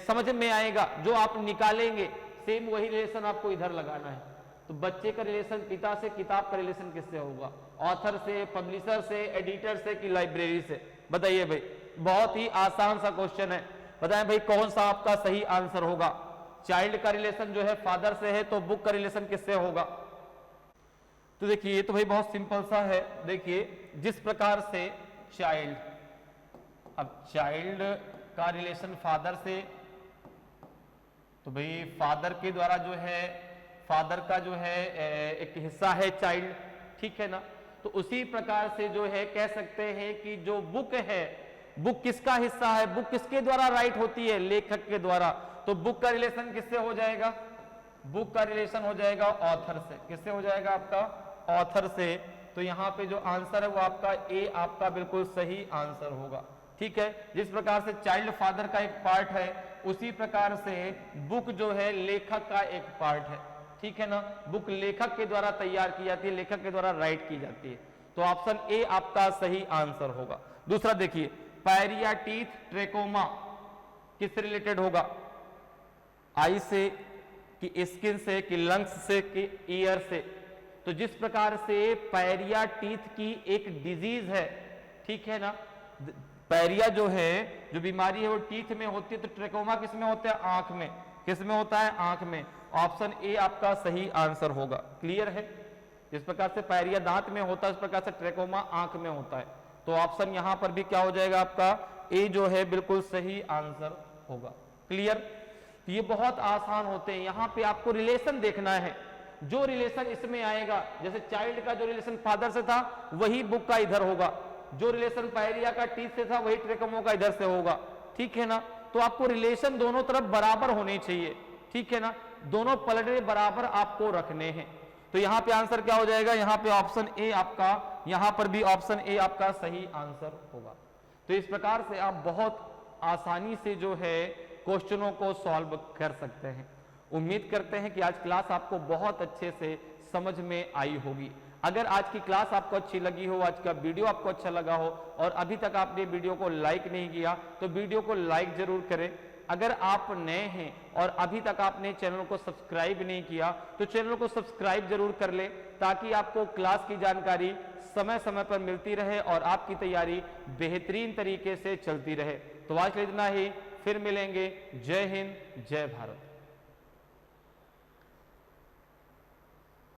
समझ में आएगा, जो आप निकालेंगे, सेम वही रिलेशन आपको इधर लगाना है। तो बच्चे का रिलेशन पिता से, किताब का रिलेशन किससे होगा? ऑथर से, पब्लिशर से, एडिटर से कि लाइब्रेरी से? बताइए भाई, बहुत ही आसान सा क्वेश्चन है। बताएं भाई कौन सा आपका सही आंसर होगा? चाइल्ड का रिलेशन जो है फादर से है, तो बुक का रिलेशन किससे होगा? तो देखिए ये तो भाई बहुत सिंपल सा है। देखिए जिस प्रकार से चाइल्ड, अब चाइल्ड का रिलेशन फादर से, तो भाई फादर के द्वारा जो है, फादर का जो है एक हिस्सा है चाइल्ड, ठीक है ना। तो उसी प्रकार से जो है कह सकते हैं कि जो बुक है, बुक किसका हिस्सा है? बुक किसके द्वारा राइट होती है? लेखक के द्वारा। तो बुक का रिलेशन किससे हो जाएगा? बुक का रिलेशन हो जाएगा ऑथर से। किससे हो जाएगा आपका? ऑथर से। तो यहाँ पे जो आंसर है वो आपका ए आपका बिल्कुल सही आंसर होगा, ठीक है। जिस प्रकार से चाइल्ड फादर का एक पार्ट है, उसी प्रकार से बुक जो है लेखक का एक पार्ट है, ठीक है ना। बुक लेखक के द्वारा तैयार की जाती है, लेखक के द्वारा राइट की जाती है। तो ऑप्शन ए आपका सही आंसर होगा। दूसरा देखिए, पैरियाटीथ ट्रेकोमा किससे रिलेटेड होगा? आई से कि स्किन से कि लंग्स से कि ईयर से? तो जिस प्रकार से पैरियाटीथ की एक डिजीज है, ठीक है ना, पैरिया जो है, जो बीमारी है वो टीथ में होती है, तो ट्रेकोमा किस में होता है? आंख में। किस में होता है? आंख में। ऑप्शन ए आपका सही आंसर होगा। क्लियर है? जिस प्रकार से पैरिया दांत में होता है, उस प्रकार से ट्रेकोमा आंख में होता है। तो ऑप्शन यहां पर भी क्या हो जाएगा आपका? ए जो है बिल्कुल सही आंसर होगा। क्लियर? ये बहुत आसान होते हैं। यहां पे आपको रिलेशन देखना है, जो रिलेशन इसमें आएगा, जैसे चाइल्ड का जो रिलेशन फादर से था वही बुक का इधर होगा, जो रिलेशन पैरिया का टीथ से था वही ट्रेकोमा का इधर से होगा, ठीक है ना। तो आपको रिलेशन दोनों तरफ बराबर होने चाहिए, ठीक है ना, दोनों पलड़े बराबर आपको रखने हैं। तो यहां पे आंसर क्या हो जाएगा? यहां पे ऑप्शन ए आपका, यहां पर भी ऑप्शन ए आपका सही आंसर होगा। तो इस प्रकार से आप बहुत आसानी से जो है क्वेश्चनों को सॉल्व कर सकते हैं। उम्मीद करते हैं कि आज क्लास आपको बहुत अच्छे से समझ में आई होगी। अगर आज की क्लास आपको अच्छी लगी हो, आज का वीडियो आपको अच्छा लगा हो और अभी तक आपने वीडियो को लाइक नहीं किया, तो वीडियो को लाइक जरूर करें। अगर आप नए हैं और अभी तक आपने चैनल को सब्सक्राइब नहीं किया, तो चैनल को सब्सक्राइब जरूर कर लें, ताकि आपको क्लास की जानकारी समय समय पर मिलती रहे और आपकी तैयारी बेहतरीन तरीके से चलती रहे। तो आज इतना ही, फिर मिलेंगे। जय हिंद, जय भारत।